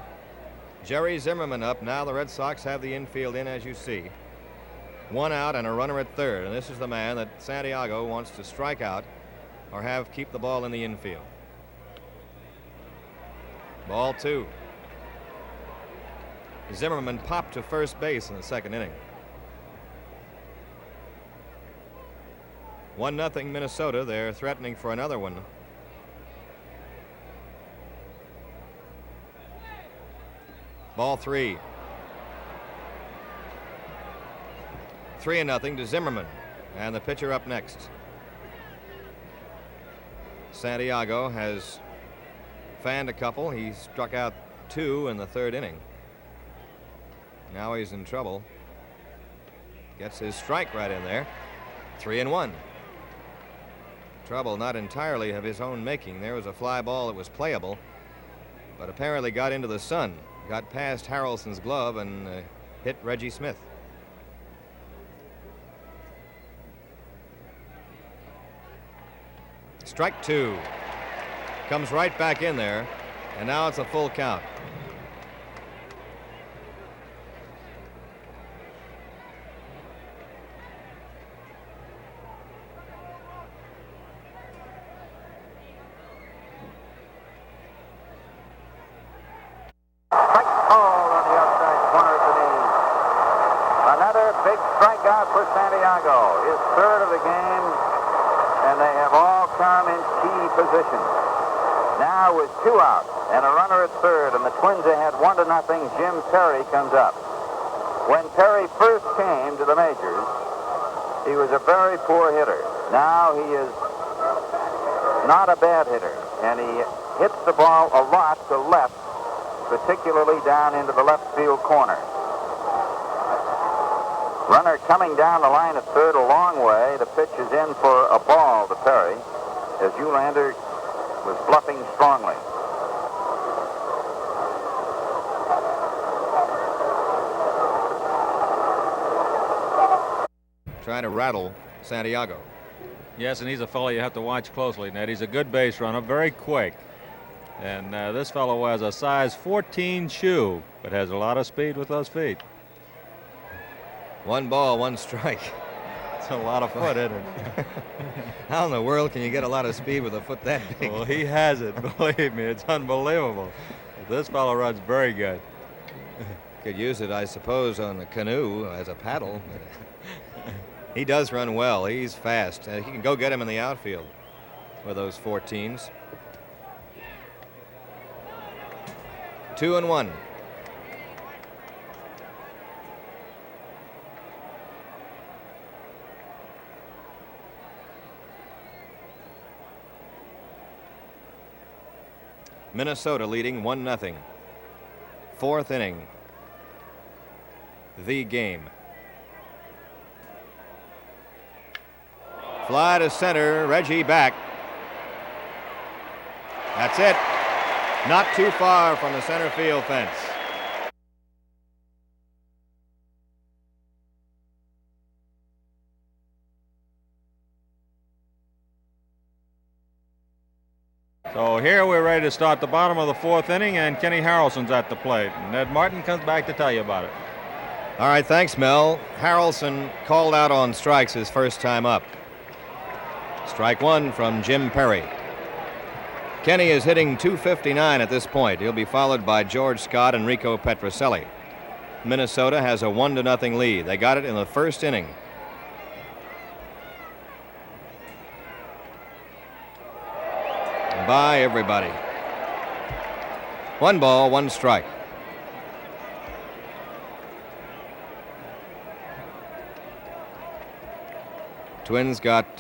Jerry Zimmerman up. Now the Red Sox have the infield in, as you see. One out and a runner at third. And this is the man that Santiago wants to strike out or have keep the ball in the infield. Ball two. Zimmerman popped to first base in the second inning. 1-0 Minnesota. They're threatening for another one. Ball three. 3-0 to Zimmerman. And the pitcher up next. Santiago has fanned a couple. He struck out 2 in the third inning. Now he's in trouble. Gets his strike right in there. 3-1. Trouble not entirely of his own making. There was a fly ball that was playable, but apparently got into the sun. Got past Harrelson's glove and hit Reggie Smith. Strike 2. Comes right back in there, and now it's a full count. For Santiago, his third of the game, and they have all come in key positions. Now with 2 out and a runner at third, and the Twins ahead 1-0, Jim Perry comes up. When Perry first came to the majors, he was a very poor hitter. Now he is not a bad hitter, and he hits the ball a lot to left, particularly down into the left field corner. Runner coming down the line at third a long way. The pitch is in for a ball to Perry, as Eulander was bluffing strongly. Trying to rattle Santiago. Yes, and he's a fellow you have to watch closely, Ned. He's a good base runner, very quick. And this fellow wears a size 14 shoe, but has a lot of speed with those feet. 1 ball, 1 strike. It's a lot of foot, isn't it? How in the world can you get a lot of speed with a foot that big? Well, he has it. Believe me, it's unbelievable. This fellow runs very good. Could use it, I suppose, on the canoe as a paddle. But he does run well. He's fast. He can go get him in the outfield with those 14s. 2-1. Minnesota leading 1-0. 4th inning. The game. Fly to center. Reggie back. That's it. Not too far from the center field fence. So here we're ready to start the bottom of the 4th inning, and Kenny Harrelson's at the plate. Ned Martin comes back to tell you about it. All right, thanks, Mel. Harrelson called out on strikes his first time up. Strike one from Jim Perry. Kenny is hitting .259 at this point. He'll be followed by George Scott and Rico Petrocelli. Minnesota has a 1-0 lead. They got it in the first inning. Bye, everybody. 1 ball, 1 strike. Twins got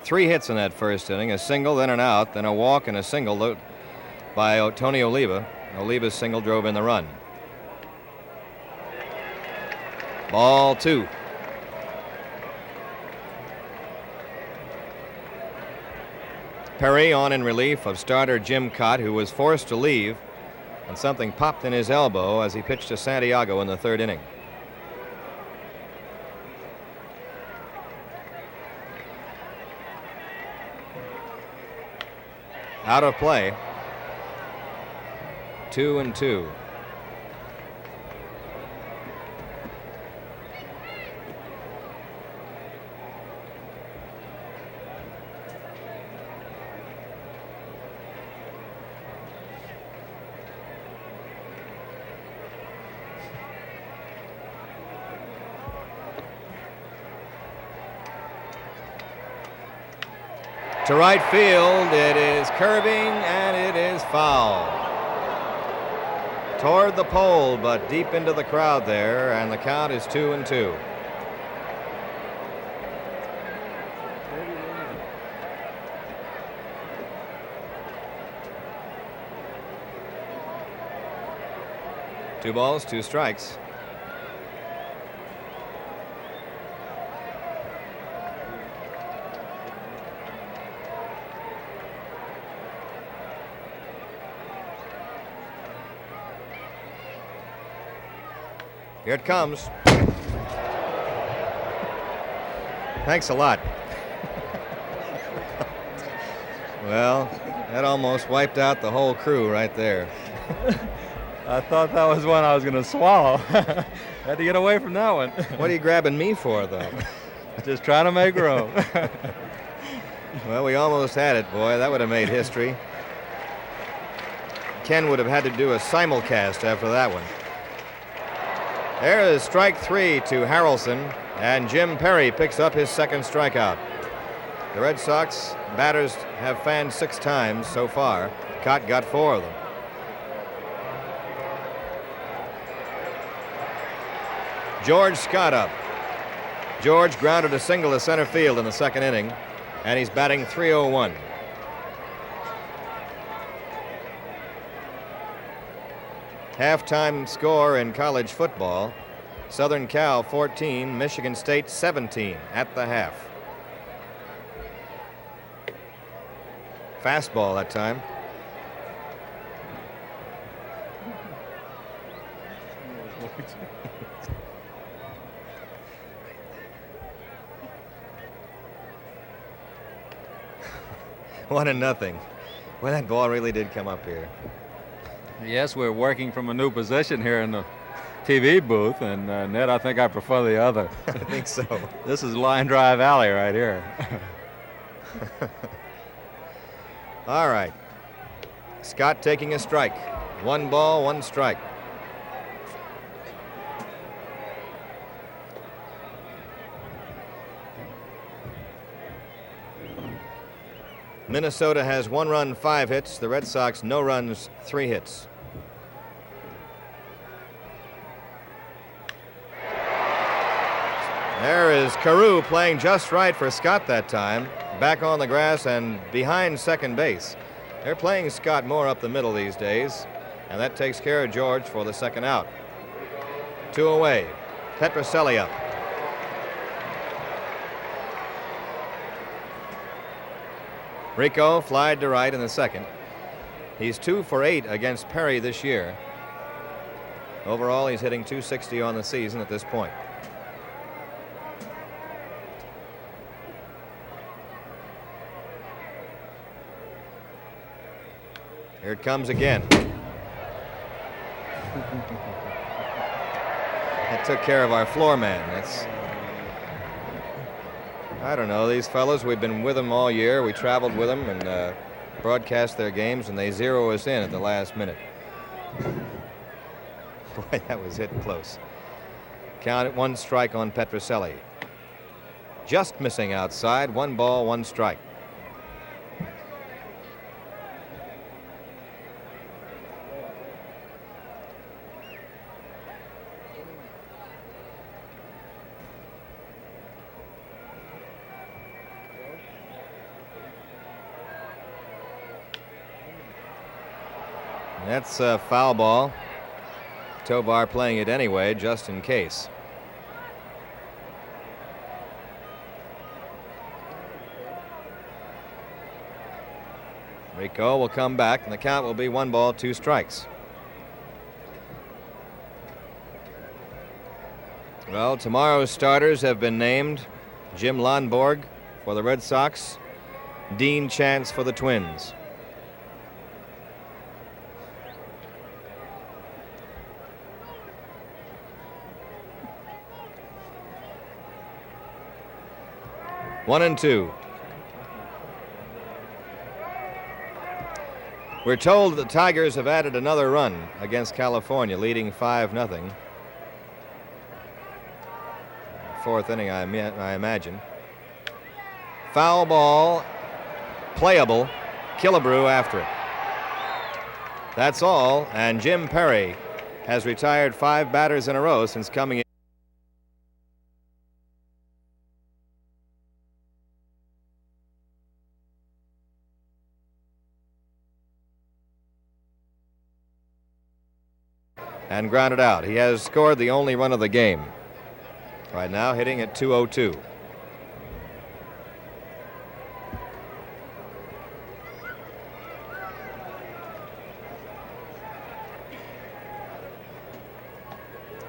3 hits in that first inning, a single, then an out, then a walk and a single by Tony Oliva. Oliva's single drove in the run. Ball 2. Perry on in relief of starter Jim Cott, who was forced to leave, and something popped in his elbow as he pitched to Santiago in the 3rd inning. Out of play. 2-2. To right field, it is curving and it is foul. Toward the pole, but deep into the crowd there, and the count is 2-2. Two balls, 2 strikes. Here it comes. Thanks a lot. Well, that almost wiped out the whole crew right there. I thought that was one I was going to swallow. Had to get away from that one. What are you grabbing me for, though? Just trying to make room. Well, we almost had it, boy. That would have made history. Ken would have had to do a simulcast after that one. There is strike 3 to Harrelson, and Jim Perry picks up his 2nd strikeout. The Red Sox batters have fanned 6 times so far. Cott got 4 of them. George Scott up. George grounded a single to center field in the 2nd inning, and he's batting .301. Halftime score in college football: Southern Cal 14, Michigan State 17 at the half. Fastball that time. One and nothing. Well, that ball really did come up here. Yes, we're working from a new position here in the TV booth, and Ned, I think I prefer the other. I think so. This is Line Drive Alley right here. All right. Scott taking a strike. 1 ball, 1 strike. Minnesota has 1 run, 5 hits. The Red Sox, no runs, 3 hits. There is Carew playing just right for Scott that time. Back on the grass and behind second base. They're playing Scott more up the middle these days, and that takes care of George for the 2nd out. 2 away. Petrocelli up. Rico flied to right in the 2nd. He's 2 for 8 against Perry this year. Overall, he's hitting .260 on the season at this point. Here it comes again. That took care of our floor man. I don't know, these fellows, we've been with them all year. We traveled with them and broadcast their games, and they zero us in at the last minute. Boy, that was hit close. Count at 1 strike on Petroselli. Just missing outside. 1 ball, 1 strike. That's a foul ball. Tovar playing it anyway, just in case. Rico will come back, and the count will be 1 ball, 2 strikes. Well, tomorrow's starters have been named: Jim Lonborg for the Red Sox, Dean Chance for the Twins. One and 2. We're told the Tigers have added another run against California, leading 5-0. 4th inning, I imagine. Foul ball, playable. Killebrew after it. That's all, and Jim Perry has retired 5 batters in a row since coming in. And grounded out. He has scored the only run of the game. Right now hitting at .202.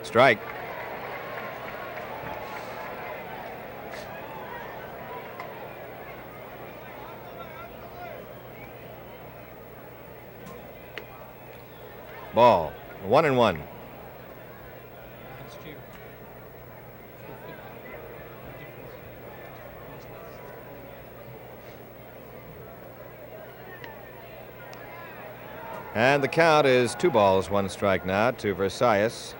Strike. Ball. 1-1. And the count is 2 balls, 1 strike now to Versailles.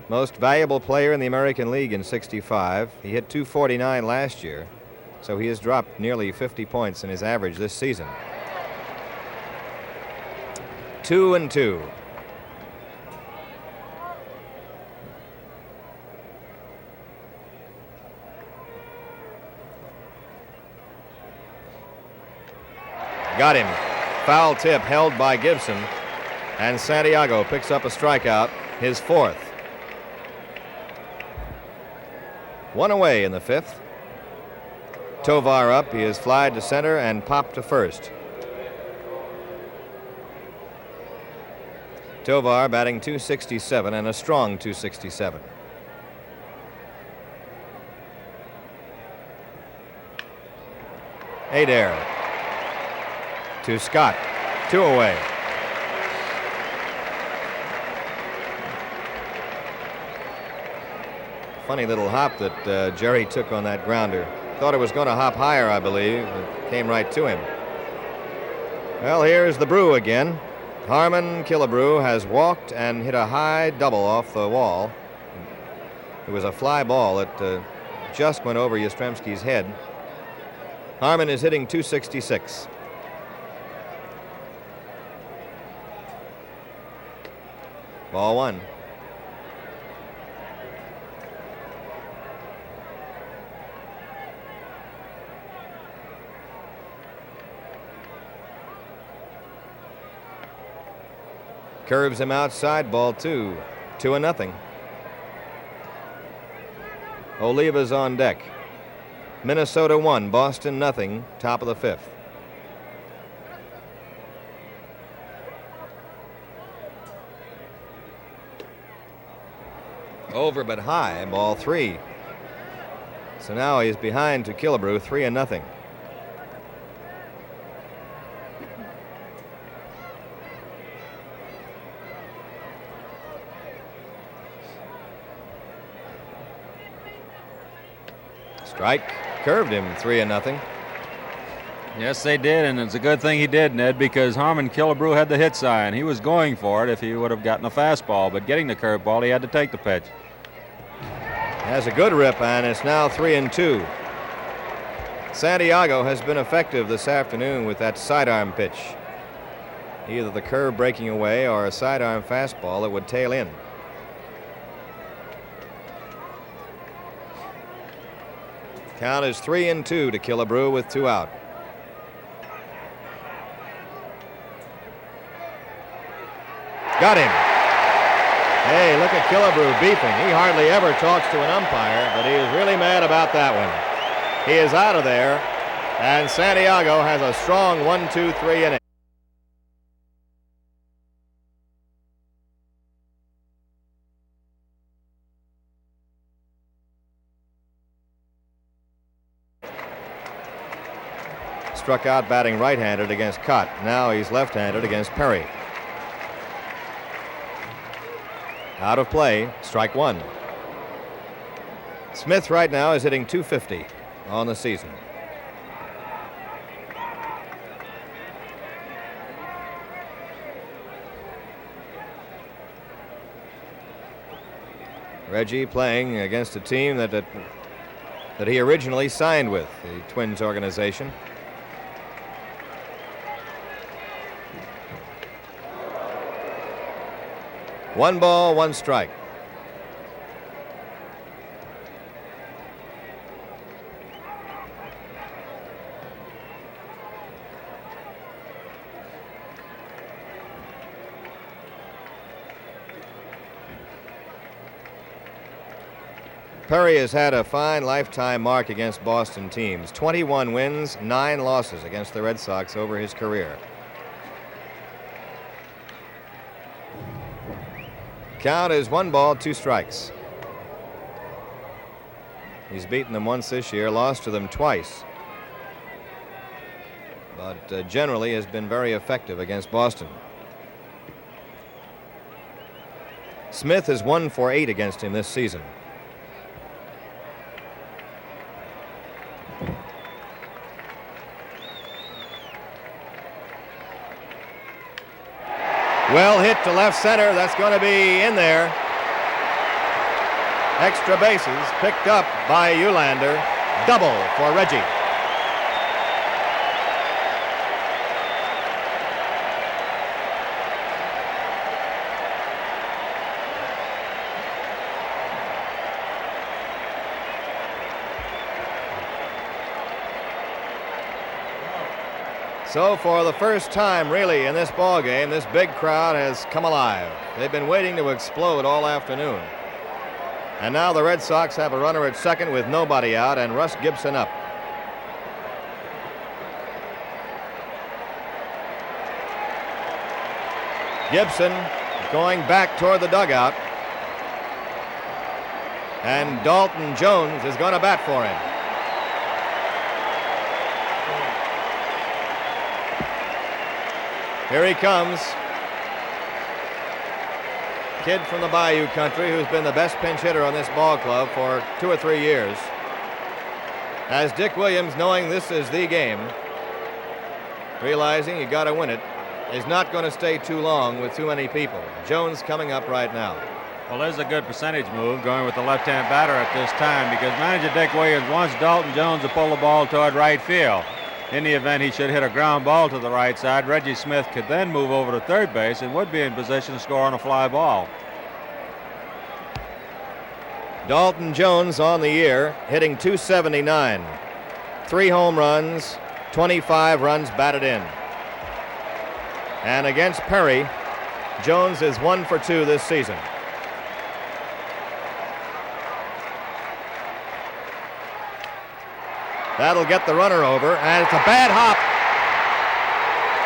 Most valuable player in the American League in '65. He hit .249 last year, so he has dropped nearly 50 points in his average this season. 2-2. Got him. Foul tip held by Gibson, and Santiago picks up a strikeout, his 4th. 1 away in the 5th. Tovar up. He is flied to center and popped to first. Tovar batting .267 and a strong .267. Adair to Scott. 2 away. Funny little hop that Jerry took on that grounder. Thought it was going to hop higher, I believe. It came right to him. Well, here's the Brew again. Harmon Killebrew has walked and hit a high double off the wall. It was a fly ball that just went over Yastrzemski's head. Harmon is hitting .266. Ball 1. Curves him outside, ball 2. 2-0. Oliva's on deck. Minnesota 1, Boston 0, top of the 5th. Over but high, ball 3. So now he's behind to Killebrew, 3-0. Strike curved him 3-0. Yes, they did, and it's a good thing he did, Ned, because Harmon Killebrew had the hit sign. He was going for it if he would have gotten a fastball, but getting the curveball, he had to take the pitch. Has a good rip, and it's now 3-2. Santiago has been effective this afternoon with that sidearm pitch. Either the curve breaking away or a sidearm fastball that would tail in. Count is 3-2 to Killebrew with 2 out. Got him. Hey, look at Killebrew beeping. He hardly ever talks to an umpire, but he is really mad about that one. He is out of there, and Santiago has a strong 1-2-3 inning. Struck out batting right-handed against Cott. Now he's left-handed against Perry. Out of play, strike 1. Smith right now is hitting .250 on the season. Reggie playing against a team that he originally signed with, the Twins organization. One ball, one strike. Perry has had a fine lifetime mark against Boston teams. 21 wins, 9 losses against the Red Sox over his career. Count is 1 ball, 2 strikes. He's beaten them once this year, lost to them twice. But generally has been very effective against Boston. Smith is 1 for 8 against him this season. Well hit to left center. That's going to be in there. Extra bases picked up by Eulander. Double for Reggie. So for the first time really in this ball game, this big crowd has come alive. They've been waiting to explode all afternoon. And now the Red Sox have a runner at second with nobody out and Russ Gibson up. Gibson going back toward the dugout. And Dalton Jones is going to bat for him. Here he comes. Kid from the Bayou country who's been the best pinch hitter on this ball club for 2 or 3 years. As Dick Williams, knowing this is the game, realizing you got to win it, is not going to stay too long with too many people. Jones coming up right now. Well, there's a good percentage move going with the left-hand batter at this time because manager Dick Williams wants Dalton Jones to pull the ball toward right field. In the event he should hit a ground ball to the right side, Reggie Smith could then move over to third base and would be in position to score on a fly ball. Dalton Jones on the year, hitting .279. 3 home runs, 25 runs batted in. And against Perry, Jones is 1 for 2 this season. That'll get the runner over, and it's a bad hop.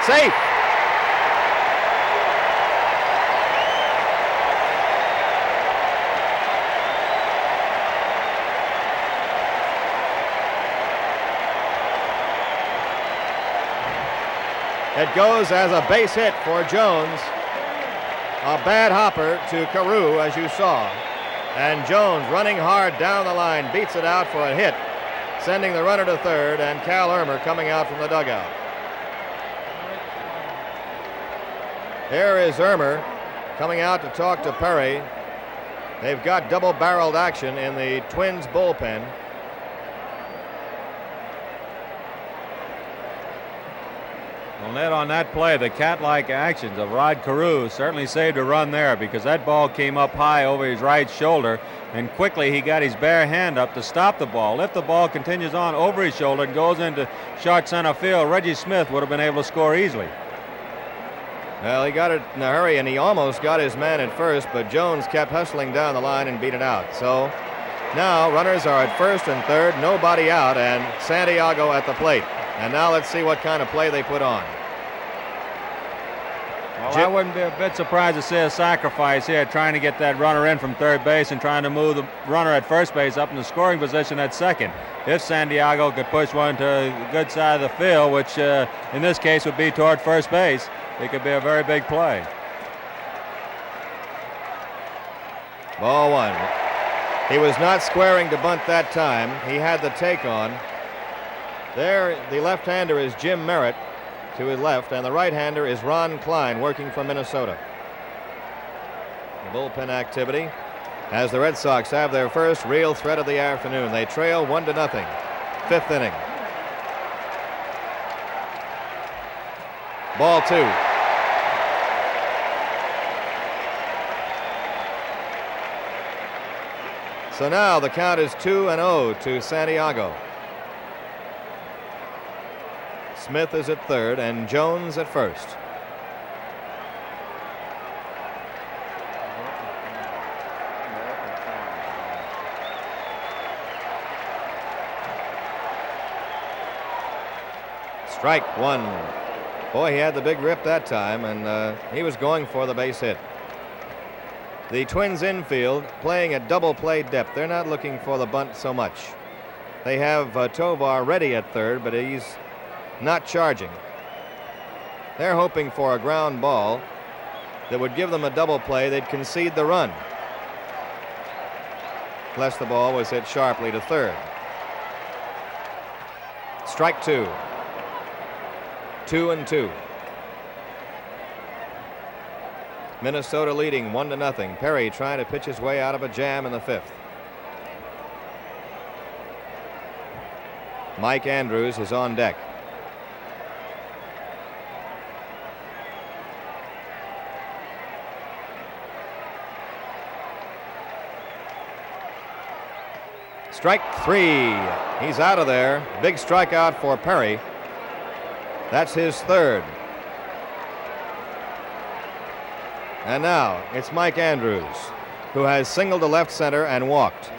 Safe. It goes as a base hit for Jones. A bad hopper to Carew, as you saw. And Jones running hard down the line, beats it out for a hit. sending the runner to third, and Cal Irmer coming out from the dugout. Here is Irmer coming out to talk to Perry. They've got double-barreled action in the Twins bullpen. Well, Ned, on that play, the cat-like actions of Rod Carew certainly saved a run there, because that ball came up high over his right shoulder, and quickly he got his bare hand up to stop the ball. If the ball continues on over his shoulder and goes into short center field, Reggie Smith would have been able to score easily. Well, he got it in a hurry, and he almost got his man at first, but Jones kept hustling down the line and beat it out. So now runners are at first and third, nobody out, and Santiago at the plate. And now let's see what kind of play they put on. Well, I wouldn't be a bit surprised to see a sacrifice here, trying to get that runner in from third base and trying to move the runner at first base up in the scoring position at second. If Santiago could push one to the good side of the field, which in this case would be toward first base, it could be a very big play. Ball one. He was not squaring to bunt that time. He had the take on. There, the left-hander is Jim Merritt to his left, and the right-hander is Ron Klein, working from Minnesota. The bullpen activity as the Red Sox have their first real threat of the afternoon. They trail 1-0. Fifth inning. Ball two. So now the count is 2-0 to Santiago. Smith is at third and Jones at first. Strike one. Boy, he had the big rip that time, and he was going for the base hit. The Twins infield playing at double play depth. They're not looking for the bunt so much. They have Tovar ready at third, but he's not charging. They're hoping for a ground ball that would give them a double play. They'd concede the run, unless the ball was hit sharply to third. Strike two. 2-2. Minnesota leading 1-0. Perry trying to pitch his way out of a jam in the fifth. Mike Andrews is on deck. Strike three. He's out of there. Big strikeout for Perry. That's his third. And now it's Mike Andrews, who has singled to left center and walked.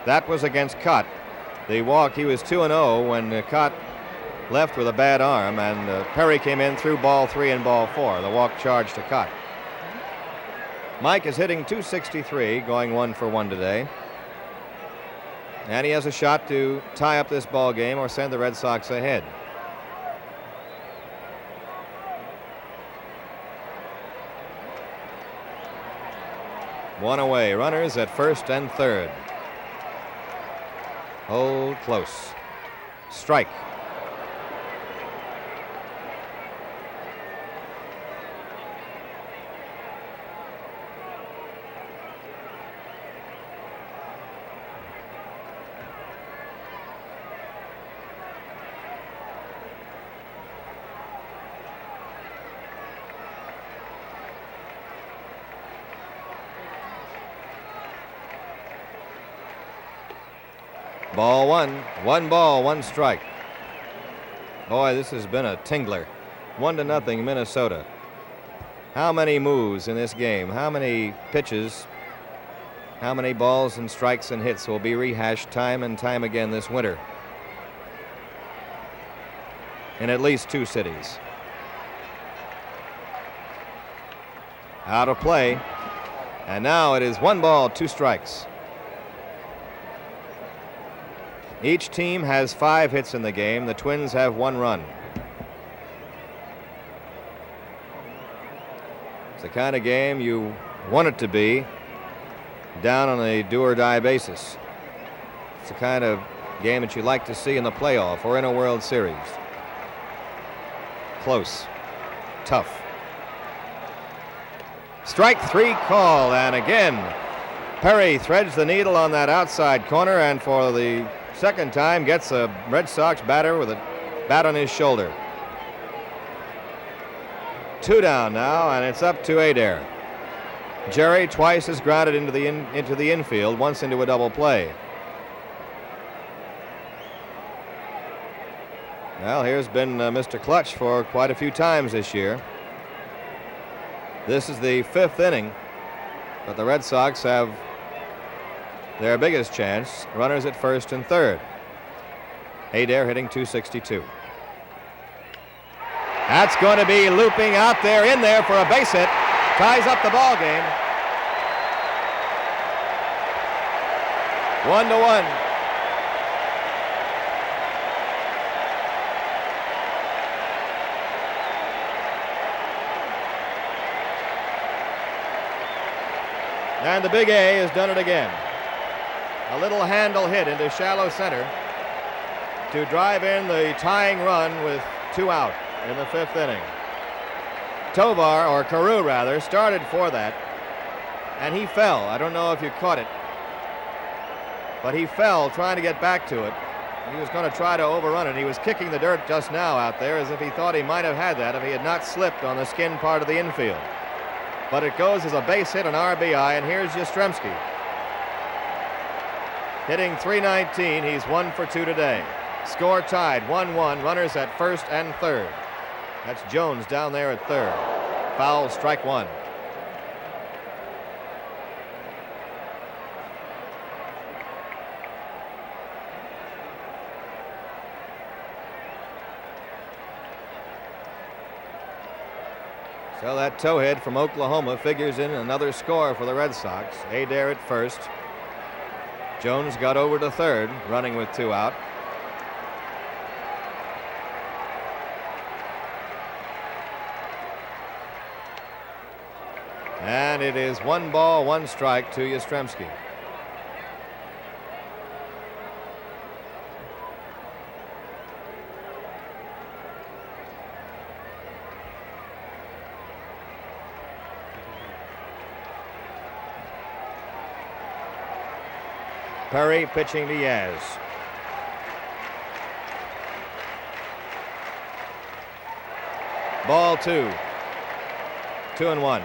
That was against Cott. The walk, he was 2-0 when Cott left with a bad arm, and Perry came in through ball three and ball four. The walk charged to Cott. Mike is hitting .263, going 1 for 1 today. And he has a shot to tie up this ball game or send the Red Sox ahead. One away. Runners at first and third. Hold close. Strike. Ball one. 1 ball, 1 strike. Boy, this has been a tingler. 1-0 Minnesota. How many moves in this game? How many pitches? How many balls and strikes and hits will be rehashed time and time again this winter in at least 2 cities? Out of play. And now it is 1 ball, 2 strikes. Each team has 5 hits in the game. The Twins have 1 run. It's the kind of game you want it to be, down on a do-or-die basis. It's the kind of Game that you like to see in the playoff or in a World Series. Close. Tough. Strike 3 call, and again, Perry threads the needle on that outside corner, and for the second time gets a Red Sox batter with a bat on his shoulder. 2 down now, and it's up to Adair. Jerry twice has grounded into the infield, once into a double play. Well, here's been Mr. Clutch for quite a few times this year. This is the 5th inning, but the Red Sox have their biggest chance. Runners at first and third. Adair hitting .262. That's going to be looping out there, in there for a base hit. Ties up the ball game. 1-1. And the Big A has done it again. A little handle hit into shallow center to drive in the tying run with 2 out in the 5th inning. Tovar, or Carew rather, started for that, and he fell. I don't know if you caught it, but he fell trying to get back to it. He was going to try to overrun it. He was kicking the dirt just now out there as if he thought he might have had that if he had not slipped on the skin part of the infield. But it goes as a base hit, an RBI, and here's Yastrzemski. Hitting .319, he's 1 for 2 today. Score tied, 1-1, runners at first and third. That's Jones down there at third. Foul, strike 1. So that toe hit from Oklahoma figures in another score for the Red Sox. Adair at first. Jones got over to third, running with 2 out. And it is 1 ball, 1 strike to Yastrzemski. Perry pitching to Yaz. Ball 2. 2-1.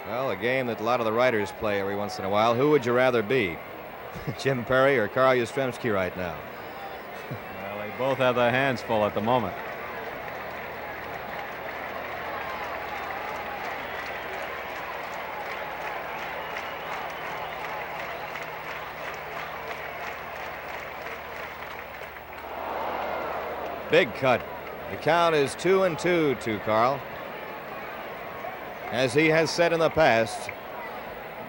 Well, a game that a lot of the writers play every once in a while. Who would you rather be? Jim Perry or Carl Yastrzemski right now? Well, they both have their hands full at the moment. Big cut. The count is 2-2 to Carl. As he has said in the past,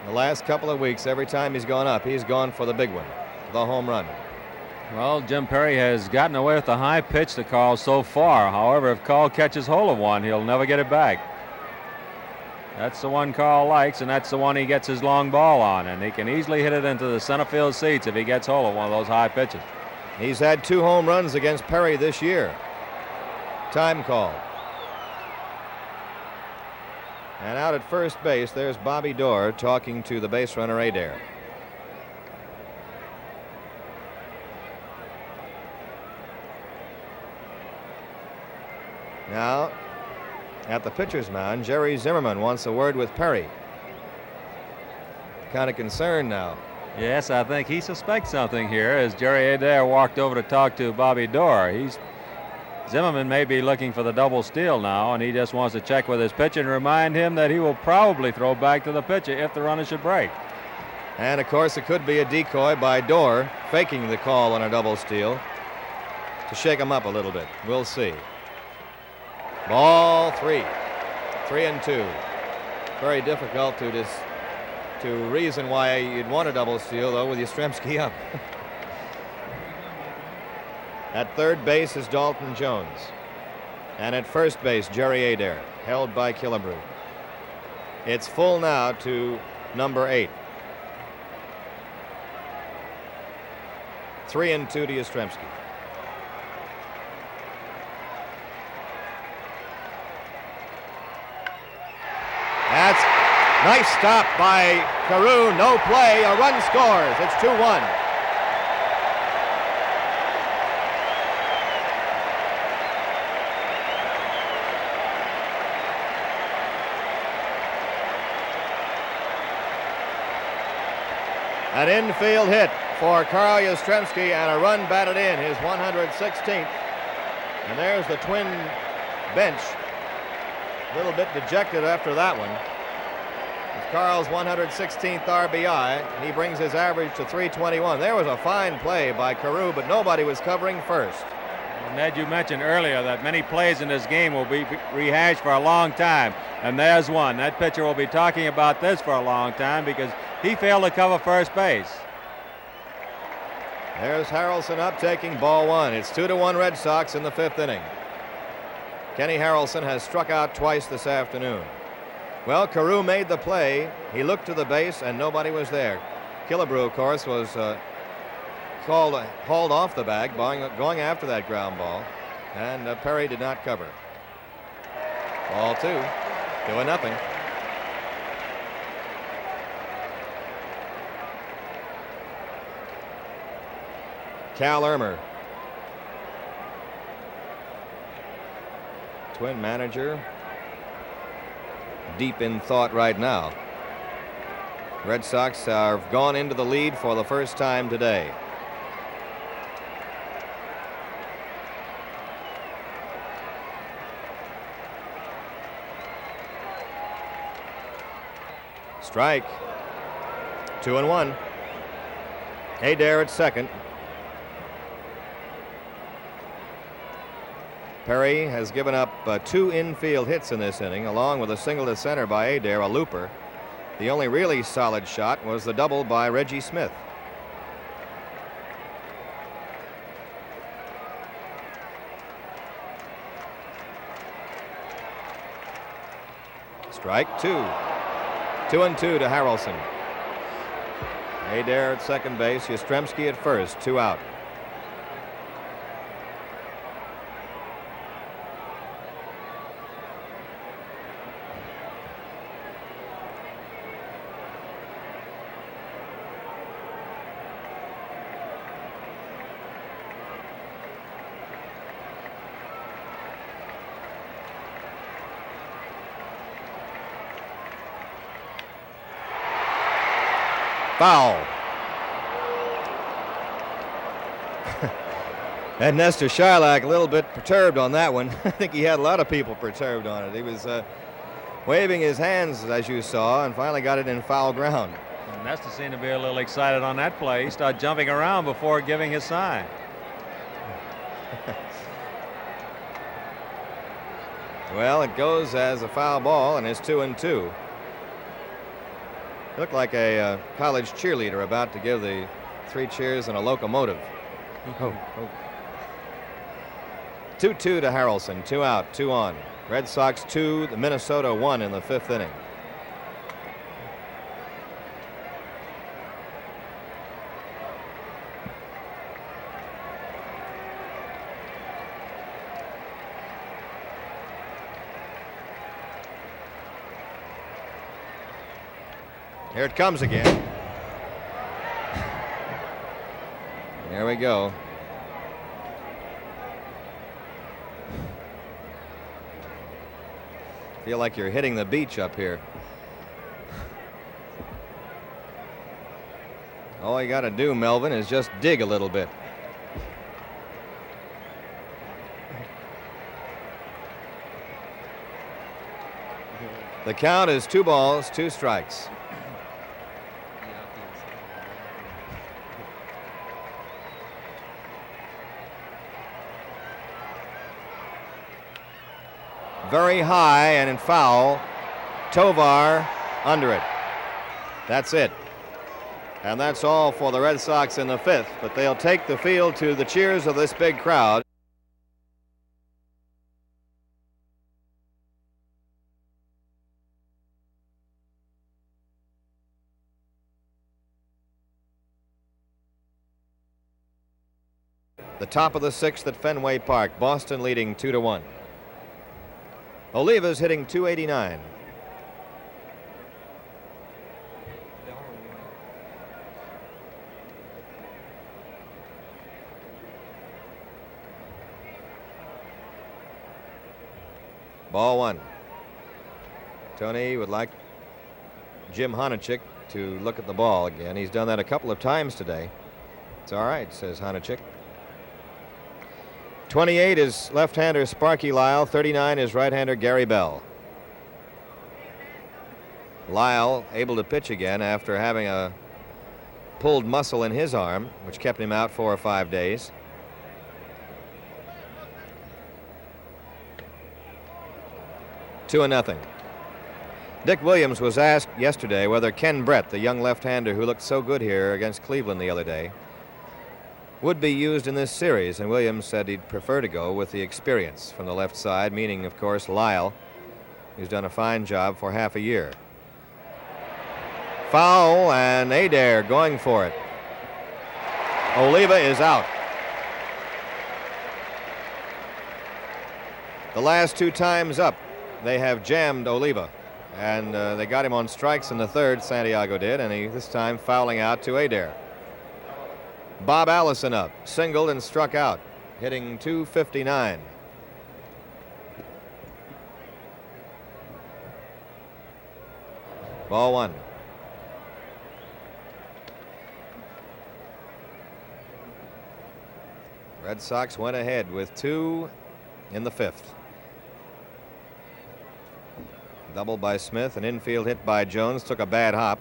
the last couple of weeks, every time he's gone up, he's gone for the big one, the home run. Well, Jim Perry has gotten away with the high pitch to Carl so far. However, if Carl catches hold of one, he'll never get it back. That's the one Carl likes, and that's the one he gets his long ball on, and he can easily hit it into the center field seats if he gets hold of one of those high pitches. He's had 2 home runs against Perry this year. Time call. And out at first base, there's Bobby Doerr talking to the base runner Adair. Now, at the pitcher's mound, Jerry Zimmerman wants a word with Perry. Kind of concerned now. Yes, I think he suspects something here as Jerry Adair walked over to talk to Bobby Doerr. Zimmerman may be looking for the double steal now, and he just wants to check with his pitcher and remind him that he will probably throw back to the pitcher if the runner should break. And, of course, it could be a decoy by Doerr, faking the call on a double steal to shake him up a little bit. We'll see. Ball 3. 3-2. Very difficult to reason why you'd want a double steal, though, with Yastrzemski up. At third base is Dalton Jones. And at first base, Jerry Adair, held by Killebrew. It's full now to number 8. 3-2 to Yastrzemski. That's nice stop by Carew. No play. A run scores. It's 2-1. An infield hit for Carl Yastrzemski and a run batted in, his 116th. And there's the Twin bench, a little bit dejected after that one. With Carl's 116th RBI, he brings his average to 321. There was a fine play by Carew, but nobody was covering first. Well, Ned, you mentioned earlier that many plays in this game will be rehashed for a long time, and there's one. That pitcher will be talking about this for a long time because he failed to cover first base. There's Harrelson up, taking ball 1. It's 2-1 Red Sox in the 5th inning. Kenny Harrelson has struck out twice this afternoon. Well, Carew made the play. He looked to the base and nobody was there. Killebrew, of course, was hauled off the bag, going after that ground ball, and Perry did not cover. Ball 2, 2-0. Cal Irmer, Twin manager, deep in thought right now. Red Sox have gone into the lead for the first time today. Strike. 2-1. Adair at second. Perry has given up 2 infield hits in this inning, along with a single to center by Adair, a looper. The only really solid shot was the double by Reggie Smith. Strike 2. 2-2 to Harrelson. Adair at second base, Yastrzemski at first, 2 out. Foul. And Nestor Shylock a little bit perturbed on that one. I think he had a lot of people perturbed on it. He was waving his hands, as you saw, and finally got it in foul ground. And Nestor seemed to be a little excited on that play. He started jumping around before giving his sign. Well, it goes as a foul ball, and it's 2-2. Looked like a college cheerleader about to give the 3 cheers and a locomotive. 2-2 to Harrelson, 2 out, 2 on. Red Sox 2, the Minnesota 1 in the 5th inning. Here it comes again. There we go. Feel like you're hitting the beach up here. All you got to do, Melvin, is just dig a little bit. The count is 2 balls, 2 strikes. Very high and in foul. Tovar under it. That's it. And that's all for the Red Sox in the 5th, but they'll take the field to the cheers of this big crowd. The top of the 6th at Fenway Park. Boston leading 2-1. Oliva's hitting .289. Ball 1. Tony would like Jim Honachek to look at the ball again. He's done that a couple of times today. It's all right, says Honachek. 28 is left-hander Sparky Lyle. 39 is right-hander Gary Bell. Lyle able to pitch again after having a pulled muscle in his arm, which kept him out 4 or 5 days. 2-0. Dick Williams was asked yesterday whether Ken Brett, the young left-hander who looked so good here against Cleveland the other day, would be used in this series, and Williams said he'd prefer to go with the experience from the left side, meaning, of course, Lyle, who's done a fine job for half a year. Foul, and Adair going for it. Oliva is out. The last 2 times up, they have jammed Oliva, and they got him on strikes in the 3rd, Santiago did, and he this time fouling out to Adair. Bob Allison up, singled and struck out, hitting .259. Ball 1. Red Sox went ahead with 2 in the 5th. Double by Smith, an infield hit by Jones, took a bad hop.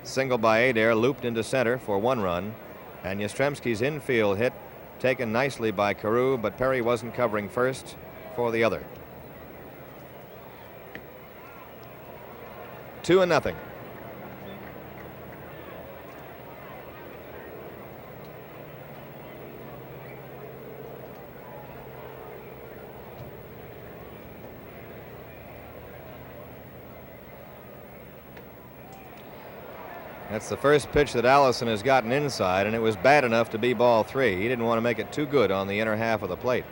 Single by Adair, looped into center for 1 run. And Yastrzemski's infield hit taken nicely by Carew, but Perry wasn't covering first for the other. 2-0. That's the first pitch that Allison has gotten inside, and it was bad enough to be ball 3. He didn't want to make it too good on the inner half of the plate.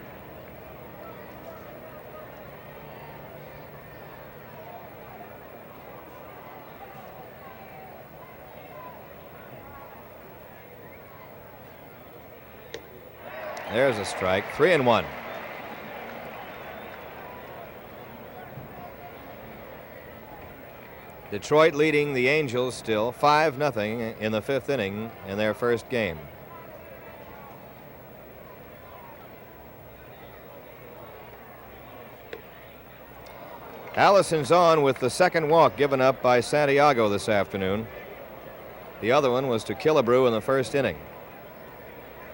There's a strike. 3-1. Detroit leading the Angels still 5-0 in the 5th inning in their first game. Allison's on with the 2nd walk given up by Santiago this afternoon. The other one was to Killebrew in the 1st inning.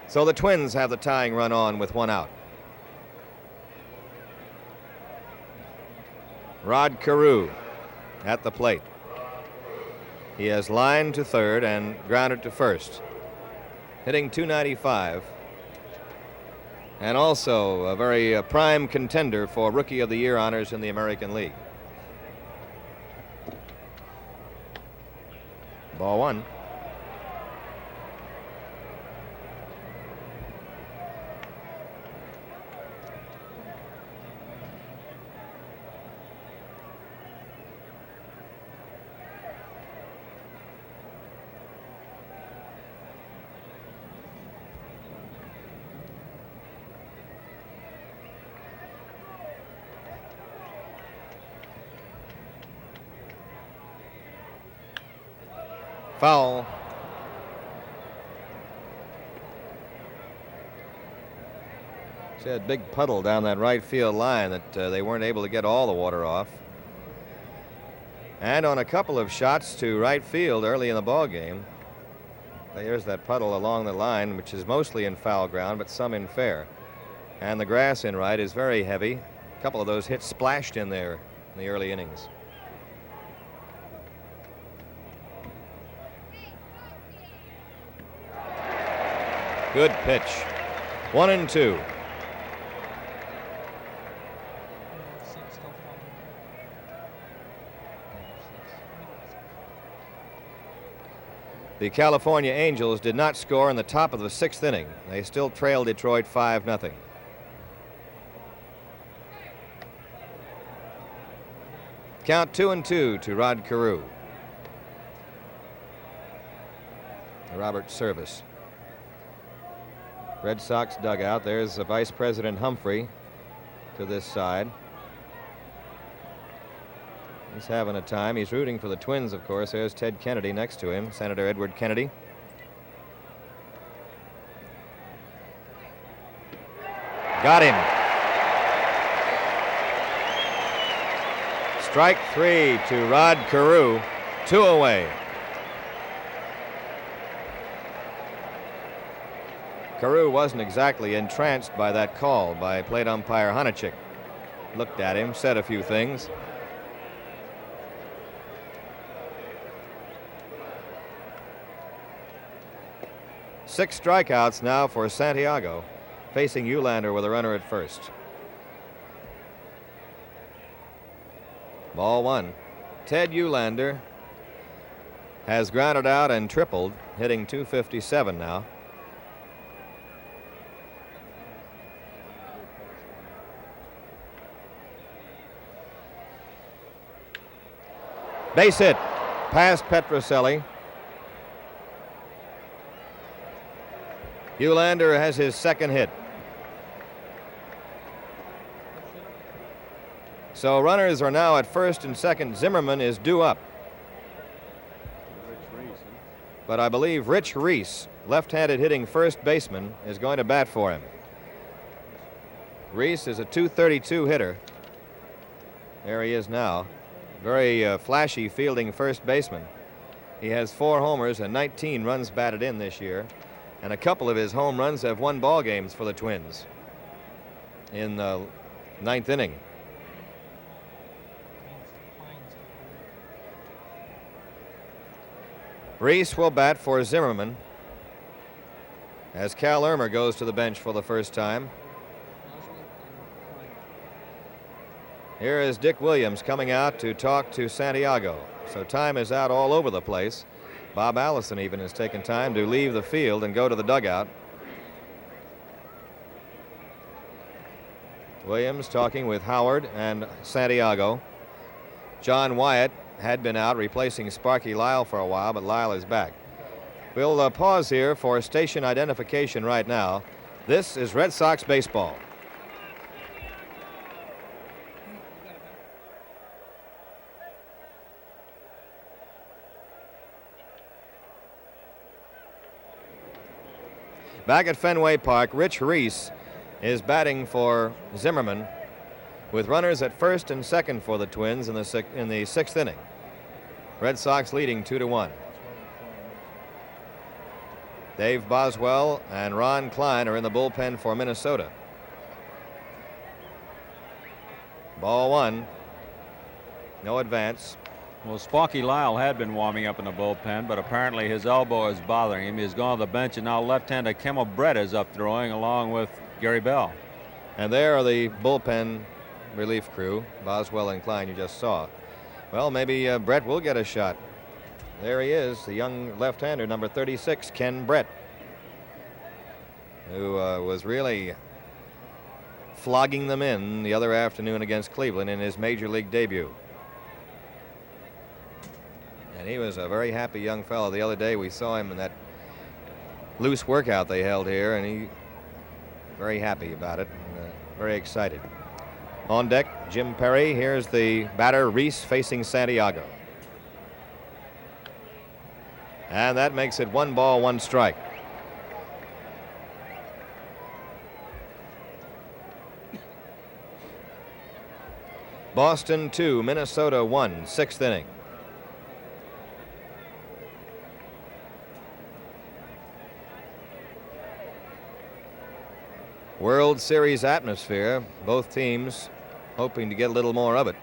So the Twins have the tying run on with 1 out. Rod Carew at the plate. He has lined to 3rd and grounded to 1st. Hitting .295. And also a very prime contender for Rookie of the Year honors in the American League. Ball 1. Foul. She had a big puddle down that right field line that they weren't able to get all the water off. And on a couple of shots to right field early in the ball game, there's that puddle along the line, which is mostly in foul ground, but some in fair. And the grass in right is very heavy. A couple of those hits splashed in there in the early innings. Good pitch. 1-2. the California Angels did not score in the top of the 6th inning. They still trailed Detroit 5-0. Count 2-2 to Rod Carew. Robert Service. Red Sox dugout. There's Vice President Humphrey to this side. He's having a time. He's rooting for the Twins, of course. There's Ted Kennedy next to him, Senator Edward Kennedy. Got him. Strike 3 to Rod Carew. 2 away. Carew wasn't exactly entranced by that call by plate umpire Honachik. Looked at him, said a few things. Six strikeouts now for Santiago, facing Eulander with a runner at first. Ball 1. Ted Eulander has grounded out and tripled, hitting .257 now. Base hit past Petrocelli. Eulander has his second hit. So runners are now at first and second. Zimmerman is due up. But I believe Rich Reese, left-handed hitting first baseman, is going to bat for him. Reese is a .232 hitter. There he is now. Very flashy fielding first baseman. He has 4 homers and 19 runs batted in this year. And a couple of his home runs have won ball games for the Twins in the 9th inning. Reese will bat for Zimmerman as Cal Irmer goes to the bench for the first time. Here is Dick Williams coming out to talk to Santiago. So time is out all over the place. Bob Allison even has taken time to leave the field and go to the dugout. Williams talking with Howard and Santiago. John Wyatt had been out replacing Sparky Lyle for a while, but Lyle is back. We'll pause here for station identification right now. This is Red Sox baseball. Back at Fenway Park, Rich Reese is batting for Zimmerman with runners at first and second for the Twins in the 6th inning. Red Sox leading 2-1. Dave Boswell and Ron Klein are in the bullpen for Minnesota. Ball 1. No advance. Well, Sparky Lyle had been warming up in the bullpen, but apparently his elbow is bothering him. He's gone to the bench, and now left-hander Kimmel Brett is up throwing along with Gary Bell. And there are the bullpen relief crew, Boswell and Klein, you just saw. Well, maybe Brett will get a shot. There he is, the young left-hander, number 36, Ken Brett, who was really flogging them in the other afternoon against Cleveland in his major league debut. And he was a very happy young fellow. The other day we saw him in that loose workout they held here, and he very happy about it, and, very excited. On deck, Jim Perry. Here's the batter, Reese, facing Santiago. And that makes it 1 ball, 1 strike. Boston 2, Minnesota 1, 6th inning. World Series atmosphere, both teams hoping to get a little more of it.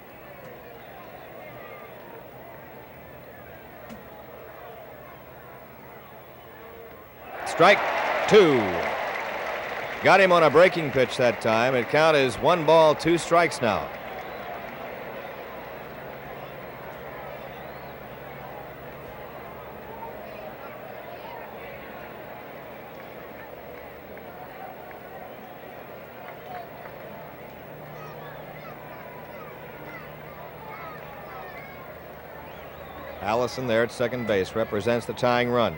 Strike 2. Got him on a breaking pitch that time. It count is 1 ball, 2 strikes now. Allison there at second base represents the tying run.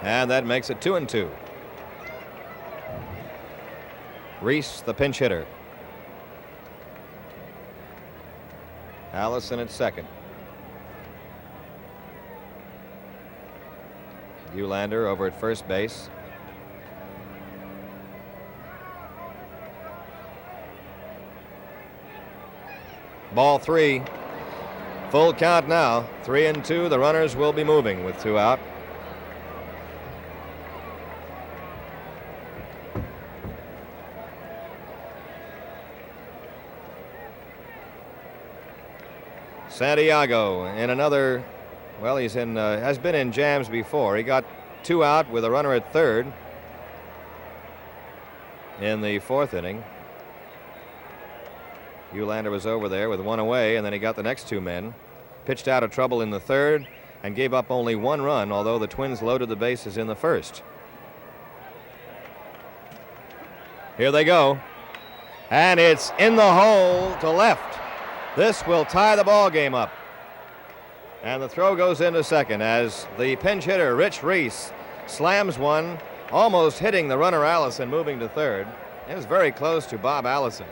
And that makes it 2-2. Reese, the pinch hitter. Allison at second. Eulander over at first base. Ball 3. Full count now. 3-2. The runners will be moving with 2 out. Santiago in another, well, he's in, has been in jams before. He got 2 out with a runner at third in the 4th inning. Eulander was over there with 1 away, and then he got the next 2 men. Pitched out of trouble in the 3rd and gave up only 1 run, although the Twins loaded the bases in the 1st. Here they go. And it's in the hole to left. This will tie the ball game up. And the throw goes into second as the pinch hitter, Rich Reese, slams one, almost hitting the runner Allison, moving to third. It was very close to Bob Allison.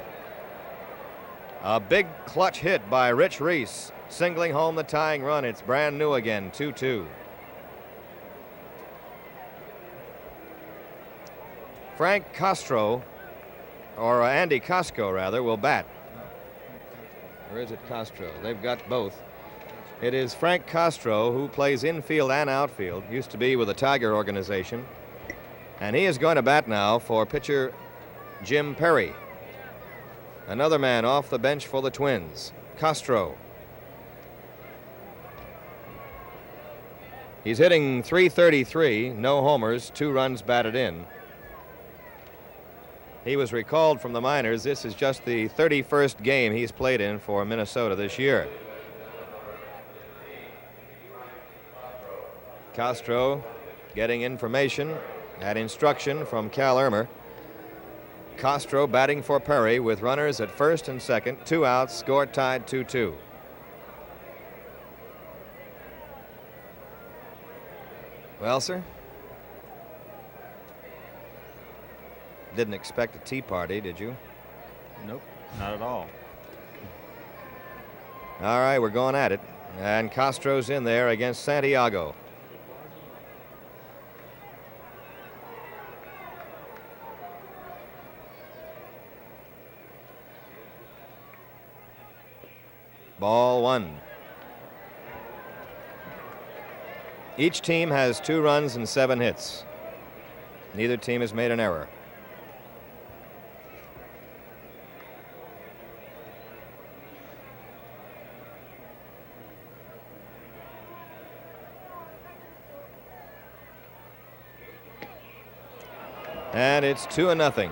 A big clutch hit by Rich Reese, singling home the tying run. It's brand new again, 2-2. Frank Castro, or Andy Costco rather, will bat. Or is it Castro? They've got both. It is Frank Castro, who plays infield and outfield, used to be with the Tiger organization. And he is going to bat now for pitcher Jim Perry. Another man off the bench for the Twins, Castro. He's hitting .333, no homers, 2 runs batted in. He was recalled from the minors. This is just the 31st game he's played in for Minnesota this year. Castro getting information and instruction from Cal Irmer. Castro batting for Perry with runners at first and second, 2 outs, score tied 2-2. Well, sir? Didn't expect a tea party, did you? Nope, not at all. All right, we're going at it. And Castro's in there against Santiago. Ball 1. Each team has 2 runs and 7 hits. Neither team has made an error. And it's 2-0.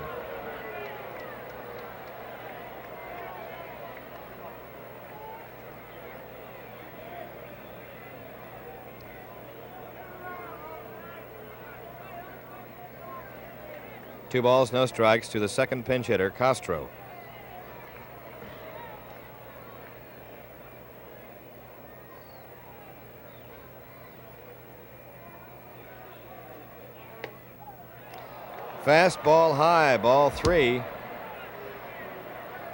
Two balls, no strikes to the second pinch hitter, Castro. Fastball high, ball 3.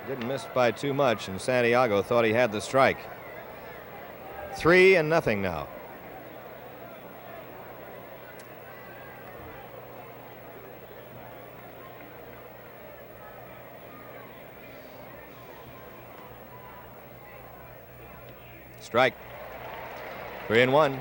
Didn't miss by too much, and Santiago thought he had the strike. 3-0 now. Strike. 3-1.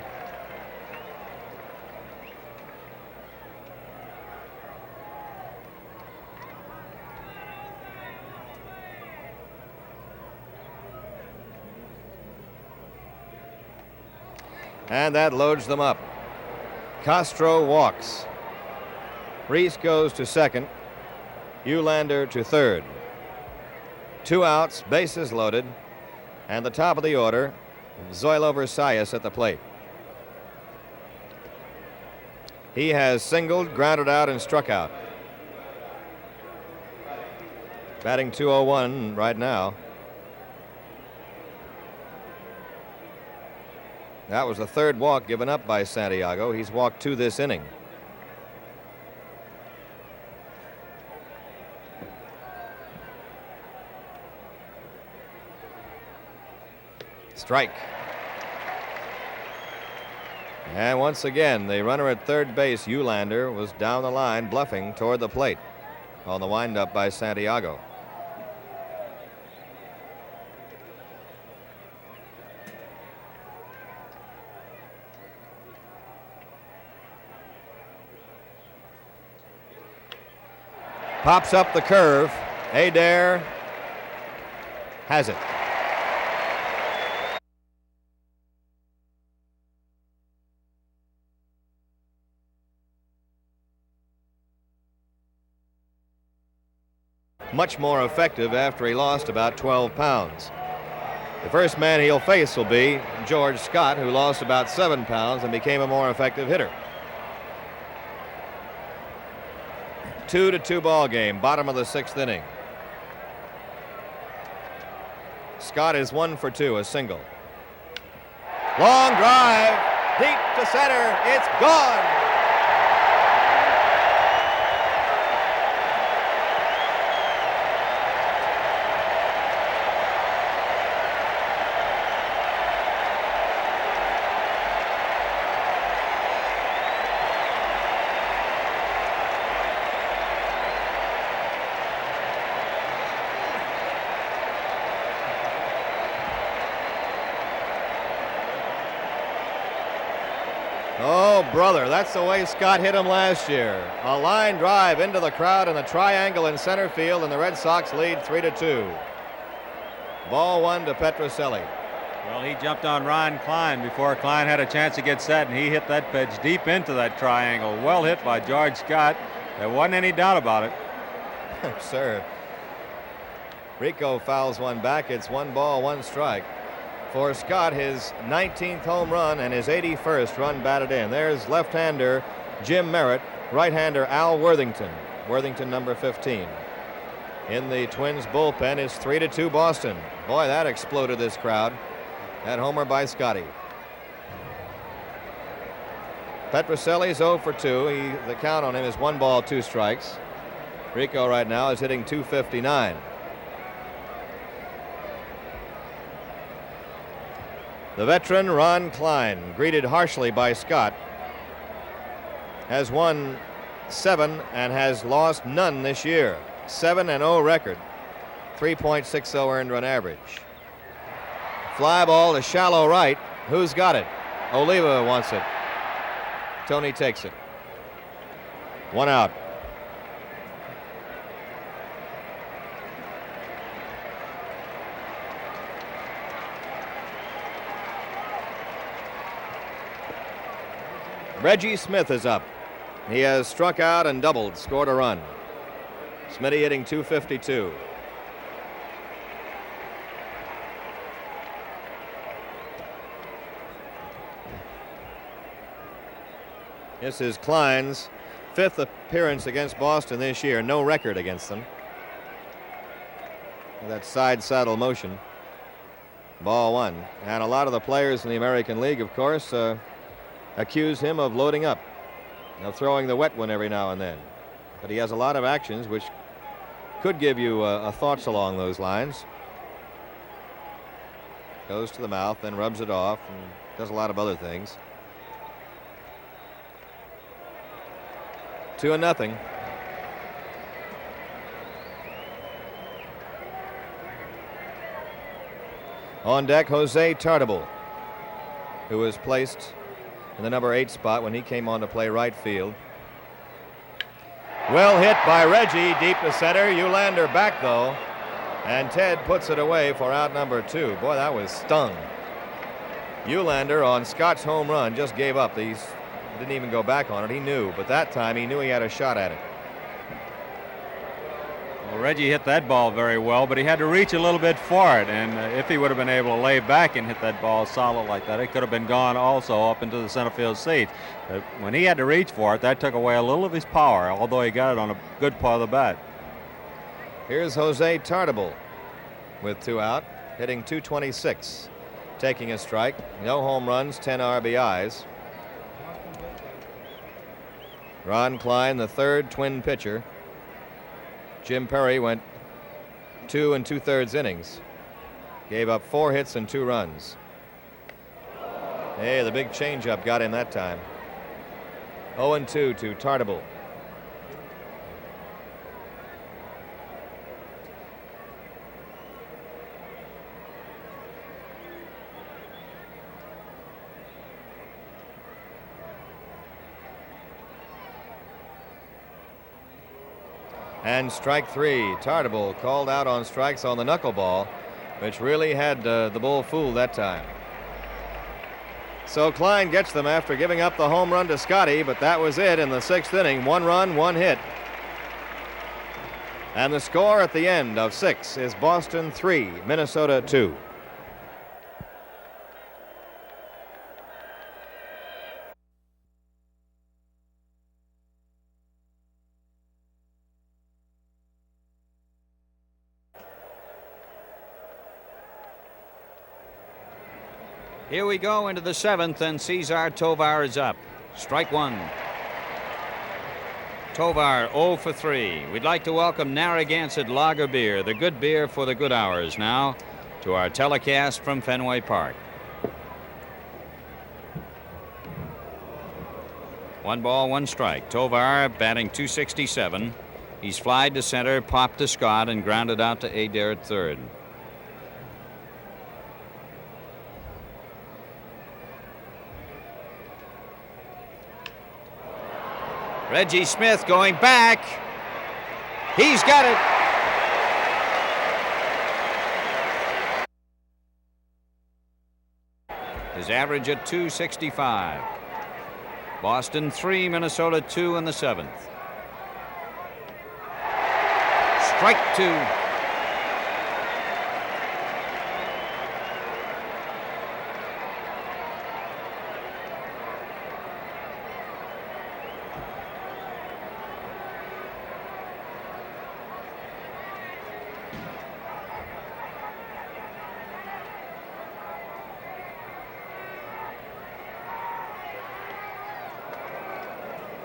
And that loads them up. Castro walks. Reese goes to second. Eulander to third. 2 outs, bases loaded. And the top of the order, Zoilo Versalles at the plate. He has singled, grounded out, and struck out. Batting .201 right now. That was the third walk given up by Santiago. He's walked 2 this inning. Strike. And once again, the runner at third base, Eulander, was down the line bluffing toward the plate on the windup by Santiago. Pops up the curve. Adair has it. Much more effective after he lost about 12 pounds. The first man he'll face will be George Scott, who lost about 7 pounds and became a more effective hitter. 2-2 ball game, bottom of the 6th inning. Scott is 1 for 2, a single. Long drive, deep to center, it's gone. Oh, brother, that's the way Scott hit him last year. A line drive into the crowd in the triangle in center field, and the Red Sox lead 3-2. Ball 1 to Petrocelli. Well, he jumped on Ron Klein before Klein had a chance to get set, and he hit that pitch deep into that triangle. Well hit by George Scott. There wasn't any doubt about it. Sir. Rico fouls one back. It's 1 ball, 1 strike. For Scott, his 19th home run and his 81st run batted in. There's left-hander Jim Merritt, right-hander Al Worthington. Worthington number 15. In the Twins bullpen is 3-2 Boston. Boy, that exploded this crowd. That homer by Scotty. Petrocelli's 0 for 2. The count on him is 1 ball, 2 strikes. Rico right now is hitting .259. The veteran Ron Klein, greeted harshly by Scott, has won 7 and has lost none this year. 7-0 record, 3.60 earned run average. Fly ball to shallow right. Who's got it? Oliva wants it. Tony takes it. 1 out. Reggie Smith is up. He has struck out and doubled, scored a run. Smitty hitting .252. This is Klein's 5th appearance against Boston this year. No record against them. That side saddle motion. Ball 1. And a lot of the players in the American League, of course, accuse him of loading up, of throwing the wet one every now and then. But he has a lot of actions which could give you thoughts along those lines. Goes to the mouth, then rubs it off, and does a lot of other things. 2-0. On deck, Jose Tartabull, who was placed in the number 8 spot when he came on to play right field. Well hit by Reggie, deep to center. Eulander back though, and Ted puts it away for out number 2. Boy, that was stung. Eulander on Scott's home run just gave up. He didn't even go back on it. He knew, but that time he knew he had a shot at it. Well, Reggie hit that ball very well, but he had to reach a little bit for it, and if he would have been able to lay back and hit that ball solid like that, it could have been gone also up into the center field seat. But when he had to reach for it, that took away a little of his power, although he got it on a good part of the bat. Here's Jose Tartable with 2 out, hitting .226, taking a strike, no home runs, 10 RBIs. Ron Klein, the third Twin pitcher. Jim Perry went 2 2/3 innings. Gave up 4 hits and 2 runs. Hey, the big changeup got him that time. 0-2 to Tartable. And strike 3. Tartable called out on strikes on the knuckleball, which really had the bull fooled that time. So Klein gets them after giving up the home run to Scotty, but that was it in the 6th inning. 1 run, 1 hit. And the score at the end of 6 is Boston 3, Minnesota 2. Here we go into the 7th, and Cesar Tovar is up. Strike 1. Tovar 0 for 3. We'd like to welcome Narragansett Lager Beer, the good beer for the good hours, now to our telecast from Fenway Park. 1 ball, 1 strike. Tovar batting .267. He's flied to center, popped to Scott, and grounded out to Adair at third. Reggie Smith going back. He's got it. His average at .265. Boston 3, Minnesota 2 in the 7th. Strike 2.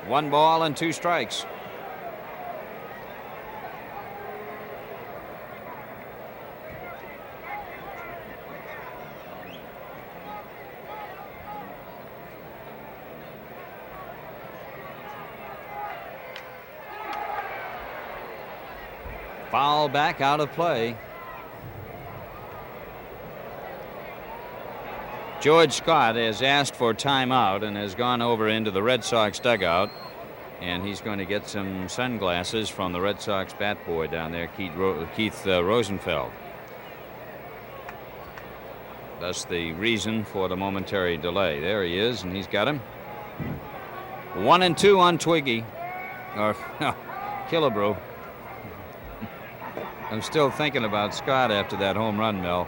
One ball and 2 strikes. Foul back out of play. George Scott has asked for timeout and has gone over into the Red Sox dugout, and he's going to get some sunglasses from the Red Sox bat boy down there, Keith Rosenfeld. That's the reason for the momentary delay. There he is, and he's got him. 1-2 on Twiggy, or no, Killebrew. I'm still thinking about Scott after that home run, Mel.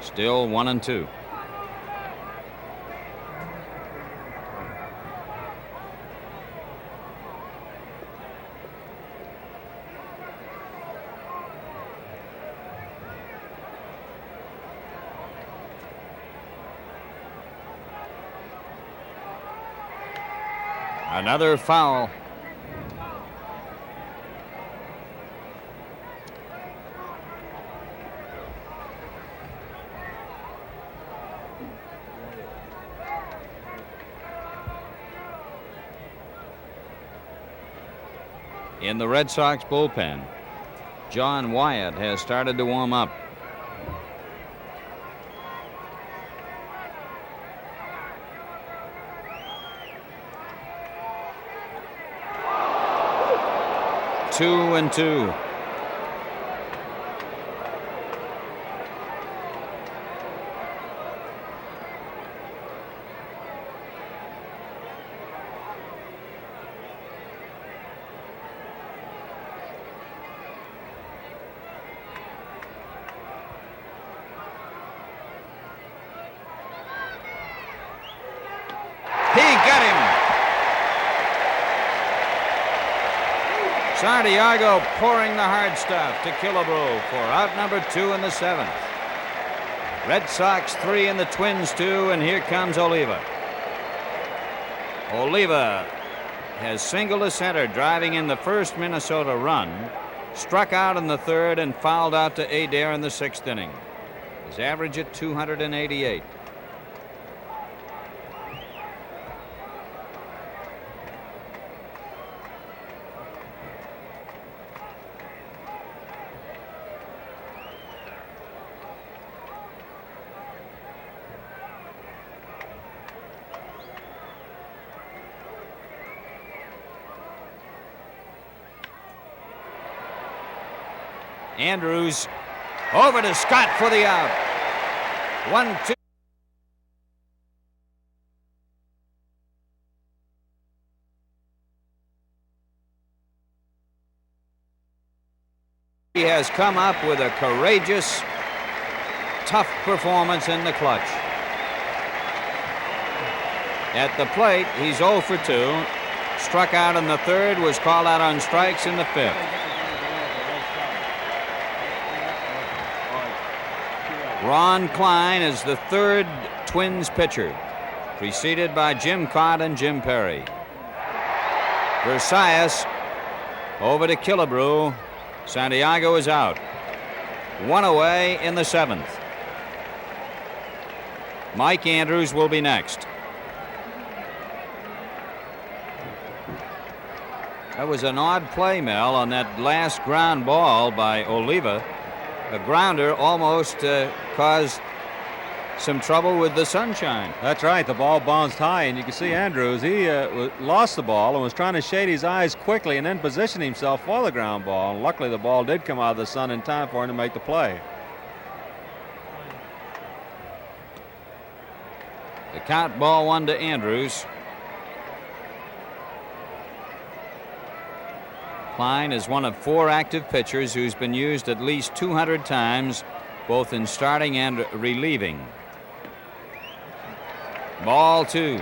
Still 1-2. Another foul. In the Red Sox bullpen, John Wyatt has started to warm up. Two and two. He got him. Santiago pouring the hard stuff to Killebrew for out number 2 in the 7th. Red Sox 3 and the Twins 2, and here comes Oliva. Oliva has singled to center, driving in the first Minnesota run, struck out in the 3rd, and fouled out to Adair in the 6th inning. His average at 288. Andrews over to Scott for the out. 1-2. He has come up with a courageous, tough performance in the clutch. At the plate, he's 0 for 2. Struck out in the 3rd, was called out on strikes in the 5th. Ron Klein is the 3rd Twins pitcher, preceded by Jim Cott and Jim Perry. Versailles over to Killebrew. Santiago is out. 1 away in the 7th. Mike Andrews will be next. That was an odd play, Mel, on that last ground ball by Oliva. A grounder almost caused some trouble with the sunshine. That's right. The ball bounced high, and you can see Andrews. He lost the ball and was trying to shade his eyes quickly and then position himself for the ground ball. And luckily, the ball did come out of the sun in time for him to make the play. The count, ball 1 to Andrews. Klein is one of 4 active pitchers who's been used at least 200 times, both in starting and relieving. Ball 2.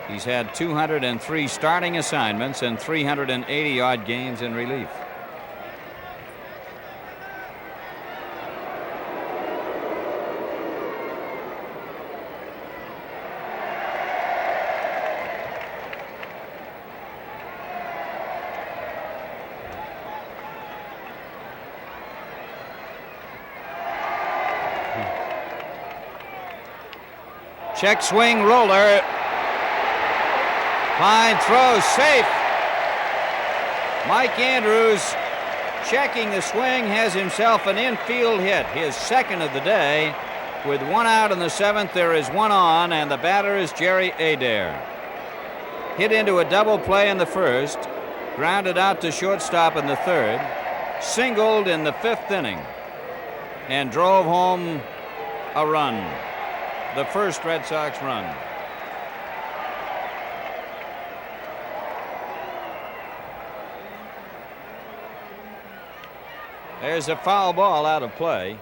He's had 203 starting assignments and 380-odd games in relief. Check swing roller. Klein throws safe. Mike Andrews checking the swing, has himself an infield hit, his 2nd of the day. With 1 out in the 7th, there is 1 on, and the batter is Jerry Adair. Hit into a double play in the 1st, grounded out to shortstop in the 3rd, singled in the 5th inning, and drove home a run. The first Red Sox run. There's a foul ball out of play.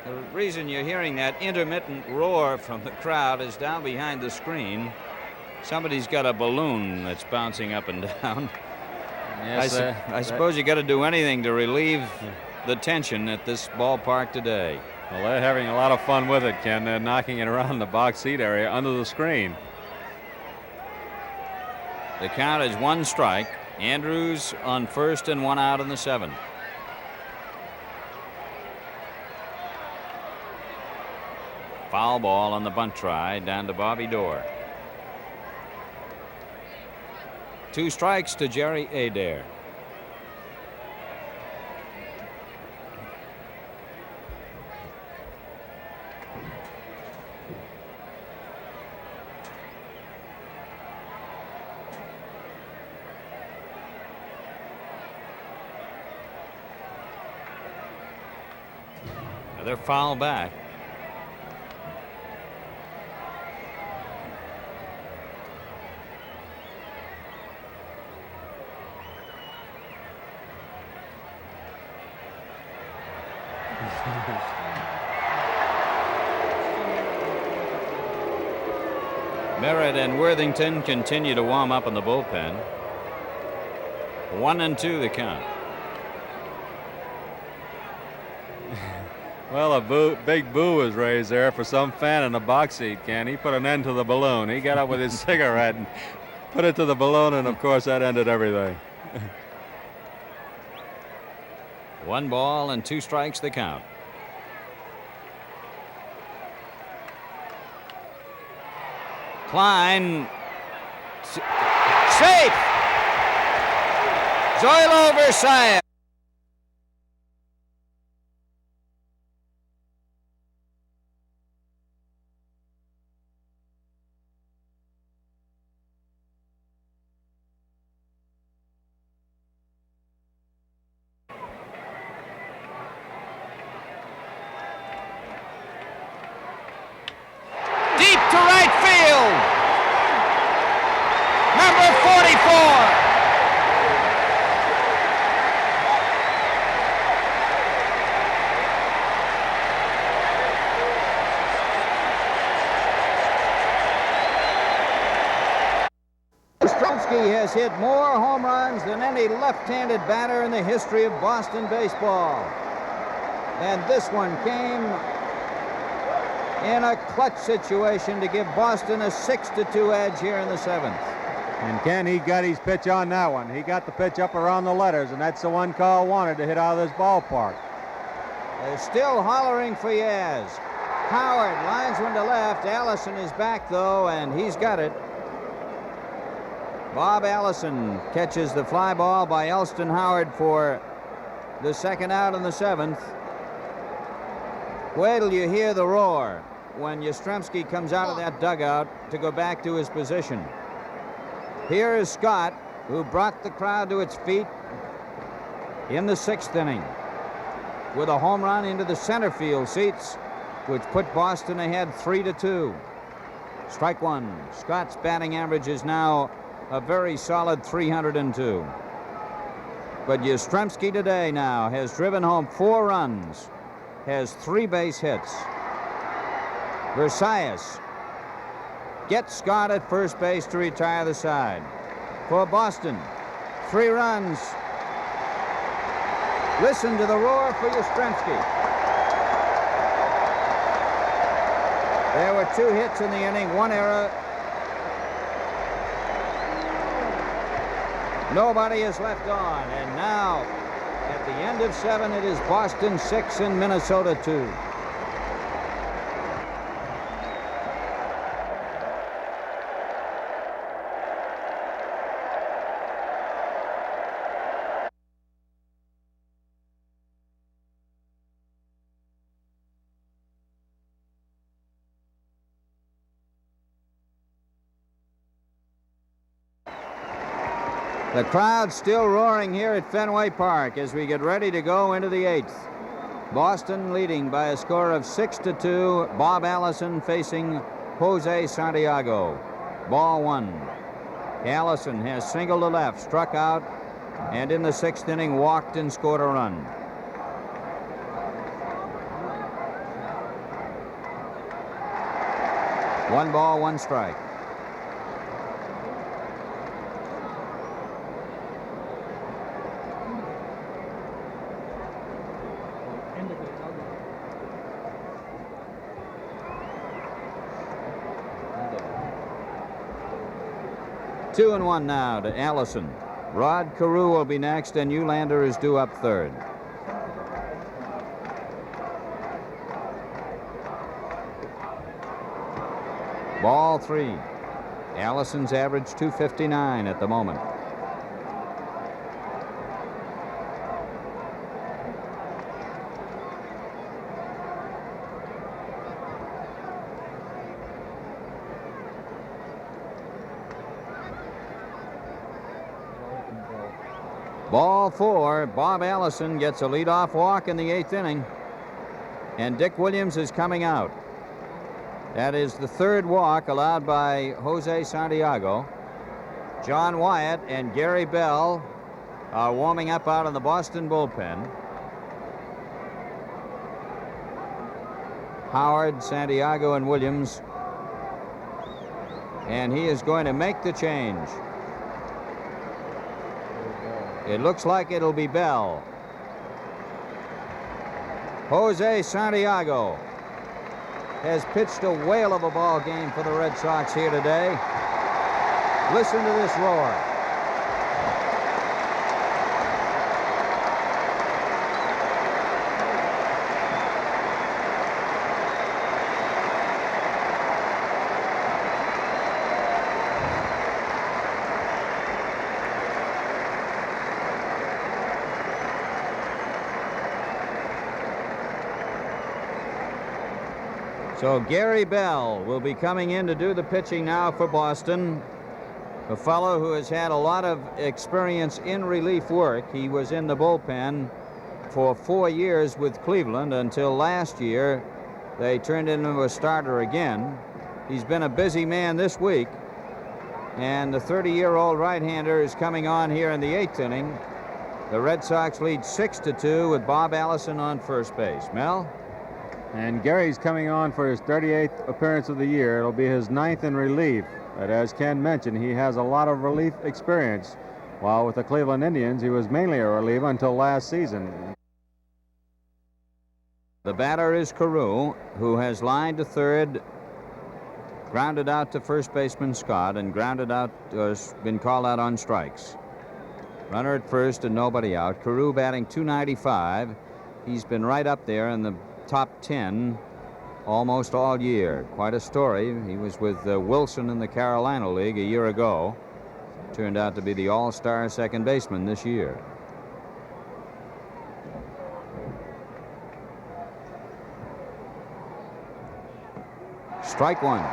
The reason you're hearing that intermittent roar from the crowd is down behind the screen. Somebody's got a balloon that's bouncing up and down. Yes, I suppose you got to do anything to relieve the tension at this ballpark today. Well, they're having a lot of fun with it, Ken. They're knocking it around the box seat area under the screen. The count is 1 strike. Andrews on 1st and 1 out in the 7th. Foul ball on the bunt try down to Bobby Doerr. 2 strikes to Jerry Adair. They're foul back. Merritt and Worthington continue to warm up in the bullpen. 1-2 the count. Well, a big boo was raised there for some fan in the box seat, Ken. He put an end to the balloon. He got up with his cigarette and put it to the balloon, and of course that ended everything. 1 ball and 2 strikes the count. Klein. Safe! Zoilo Versailles. Deep to right field. Number 44. Yastrzemski has hit more home runs than any left-handed batter in the history of Boston baseball. And this one came in a clutch situation to give Boston a 6-2 edge here in the 7th. And Ken, he got his pitch on that one. He got the pitch up around the letters, and that's the one Carl wanted to hit out of this ballpark. They're still hollering for Yaz. Howard lines one to left. Allison is back, though, and he's got it. Bob Allison catches the fly ball by Elston Howard for the 2nd out in the 7th. Wait till you hear the roar when Yastrzemski comes out of that dugout to go back to his position. Here is Scott, who brought the crowd to its feet in the 6th inning with a home run into the center field seats, which put Boston ahead 3-2. Strike 1. Scott's batting average is now a very solid 302. But Yastrzemski today now has driven home 4 runs, has 3 base hits. Versailles gets Scott at first base to retire the side. For Boston, 3 runs. Listen to the roar for Yastrzemski. There were 2 hits in the inning, 1 error. Nobody is left on, and now at the end of 7, it is Boston 6 and Minnesota 2. The crowd still roaring here at Fenway Park as we get ready to go into the 8th. Boston leading by a score of 6-2. Bob Allison facing Jose Santiago. Ball 1. Allison has singled to left, struck out, and in the 6th inning walked and scored a run. One ball, 1 strike. Two and 1 now to Allison. Rod Carew will be next, and Eulander is due up 3rd. Ball 3. Allison's average 259 at the moment. Ball 4. Bob Allison gets a leadoff walk in the 8th inning. And Dick Williams is coming out. That is the 3rd walk allowed by Jose Santiago. John Wyatt and Gary Bell are warming up out in the Boston bullpen. Howard, Santiago, and Williams And he is going to make the change. It looks like it'll be Bell. Jose Santiago has pitched a whale of a ball game for the Red Sox here today. Listen to this roar. So Gary Bell will be coming in to do the pitching now for Boston. A fellow who has had a lot of experience in relief work. He was in the bullpen for 4 years with Cleveland until last year they turned him into a starter again. He's been a busy man this week. And the 30-year-old right-hander is coming on here in the 8th inning. The Red Sox lead 6-2 with Bob Allison on first base. Mel? And Gary's coming on for his 38th appearance of the year. It'll be his 9th in relief. But as Ken mentioned, he has a lot of relief experience. While with the Cleveland Indians, he was mainly a reliever until last season. The batter is Carew, who has lined to third, grounded out to first baseman Scott, and grounded out, been called out on strikes. Runner at first and nobody out. Carew batting .295. He's been right up there in the top 10 almost all year. Quite a story. He was with Wilson in the Carolina League a year ago. Turned out to be the all-star second baseman this year. Strike one.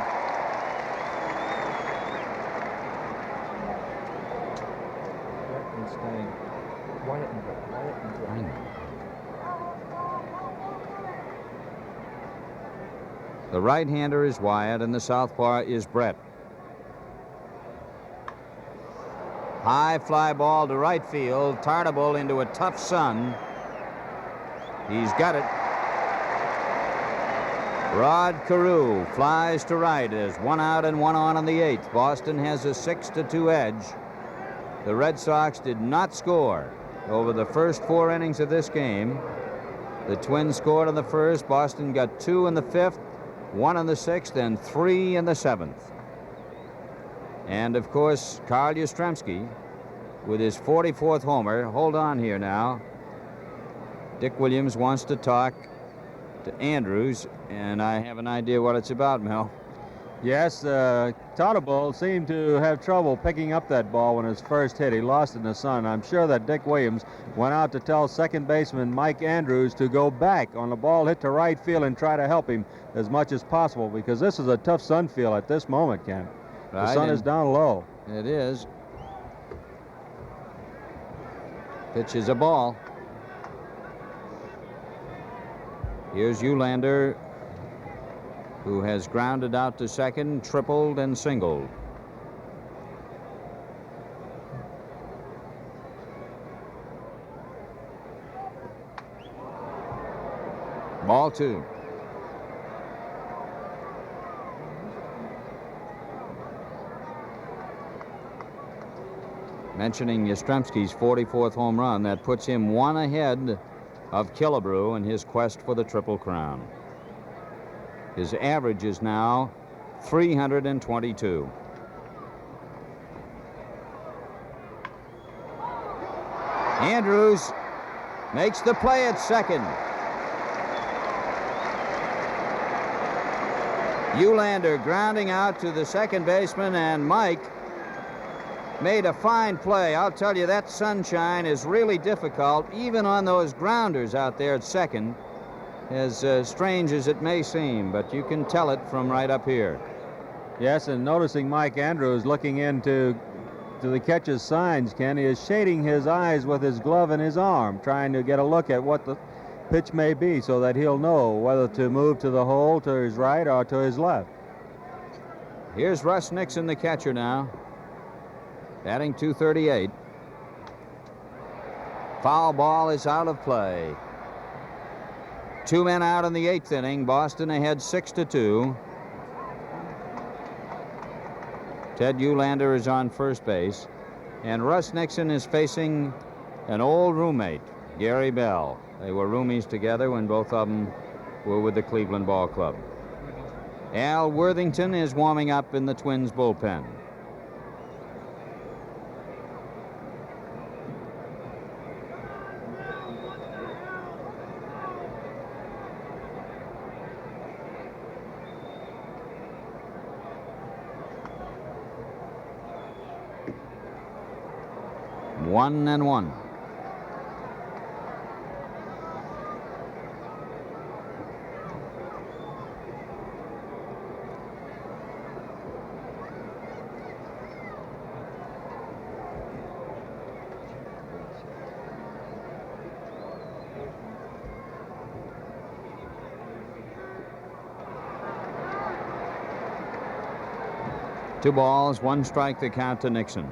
The right-hander is Wyatt, and the southpaw is Brett. High fly ball to right field. Tartable into a tough sun. He's got it. Rod Carew flies to right as 1 out and 1 on in the 8th. Boston has a 6-2 edge. The Red Sox did not score over the first 4 innings of this game. The Twins scored in the first. Boston got 2 in the 5th. 1 in the 6th and 3 in the 7th. And of course, Carl Yastrzemski with his 44th homer. Hold on here now. Dick Williams wants to talk to Andrews, and I have an idea what it's about, Mel. Yes, Tartable seemed to have trouble picking up that ball when it was first hit. He lost it in the sun. I'm sure that Dick Williams went out to tell second baseman Mike Andrews to go back on the ball hit to right field and try to help him as much as possible, because this is a tough sun field at this moment, Ken. The sun is down low. It is. Pitch is a ball. Here's Eulander, who has grounded out to second, tripled, and singled. Ball 2. Mentioning Yastrzemski's 44th home run, that puts him 1 ahead of Killebrew in his quest for the Triple Crown. His average is now 322. Andrews makes the play at second. Eulander grounding out to the second baseman, and Mike made a fine play. I'll tell you, that sunshine is really difficult, even on those grounders out there at second, as strange as it may seem, but you can tell it from right up here. Yes, and noticing Mike Andrews looking into the catcher's signs, Ken, he is shading his eyes with his glove in his arm, trying to get a look at what the pitch may be so that he'll know whether to move to the hole to his right or to his left. Here's Russ Nixon, the catcher now, batting .238. Foul ball is out of play. 2 men out in the 8th inning. Boston ahead 6-2. Ted Eulander is on first base. And Russ Nixon is facing an old roommate, Gary Bell. They were roomies together when both of them were with the Cleveland Ball Club. Al Worthington is warming up in the Twins bullpen. One and one. Two balls, one strike, the count to Nixon.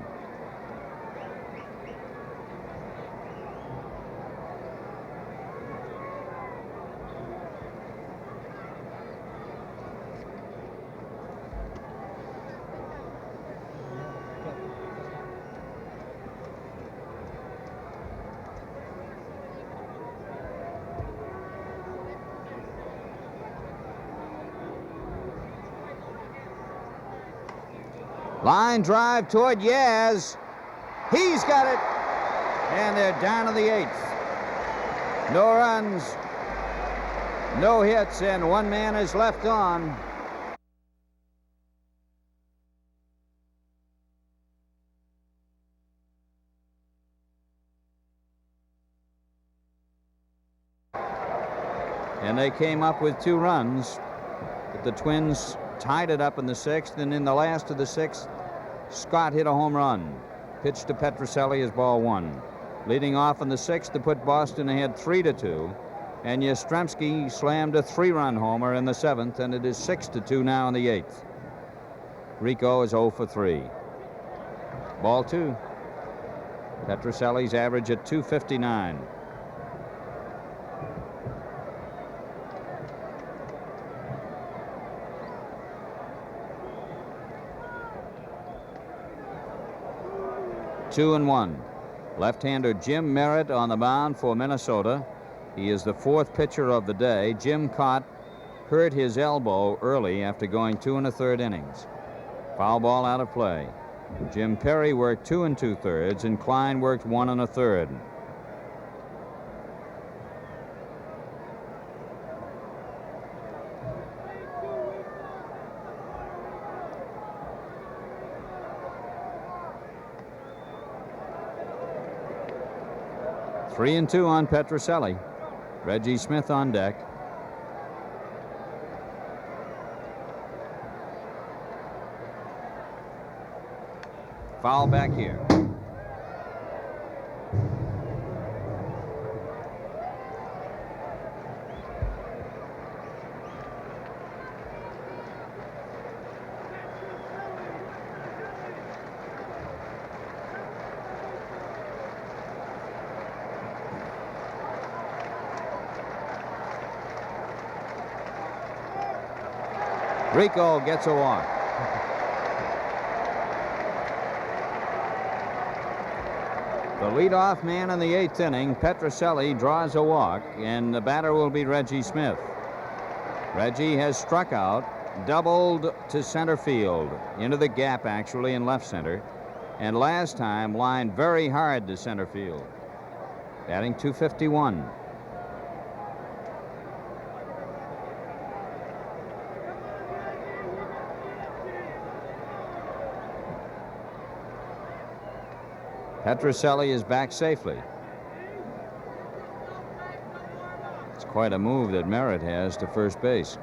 Line drive toward Yaz. He's got it. And they're down to the eighth. No runs, no hits, and one man is left on. And they came up with 2 runs, but the Twins tied it up in the 6th, and in the last of the 6th, Scott hit a home run. Pitched to Petrocelli as ball 1. Leading off in the 6th to put Boston ahead 3-2, and Yastrzemski slammed a 3-run homer in the 7th, and it is 6-2 now in the 8th. Rico is 0 for 3. Ball 2. Petrocelli's average at .259. Two and one. Left-hander Jim Merritt on the mound for Minnesota. He is the 4th pitcher of the day. Jim Cott hurt his elbow early after going 2 1/3 innings. Foul ball out of play. Jim Perry worked 2 2/3, and Klein worked 1 1/3. Three and 2 on Petrocelli. Reggie Smith on deck. Foul back here. Rico gets a walk. The leadoff man in the 8th inning, Petrocelli, draws a walk, and the batter will be Reggie Smith. Reggie has struck out, doubled to center field, into the gap actually in left center, and last time lined very hard to center field. Batting .251. Petrocelli is back safely. It's quite a move that Merritt has to first base.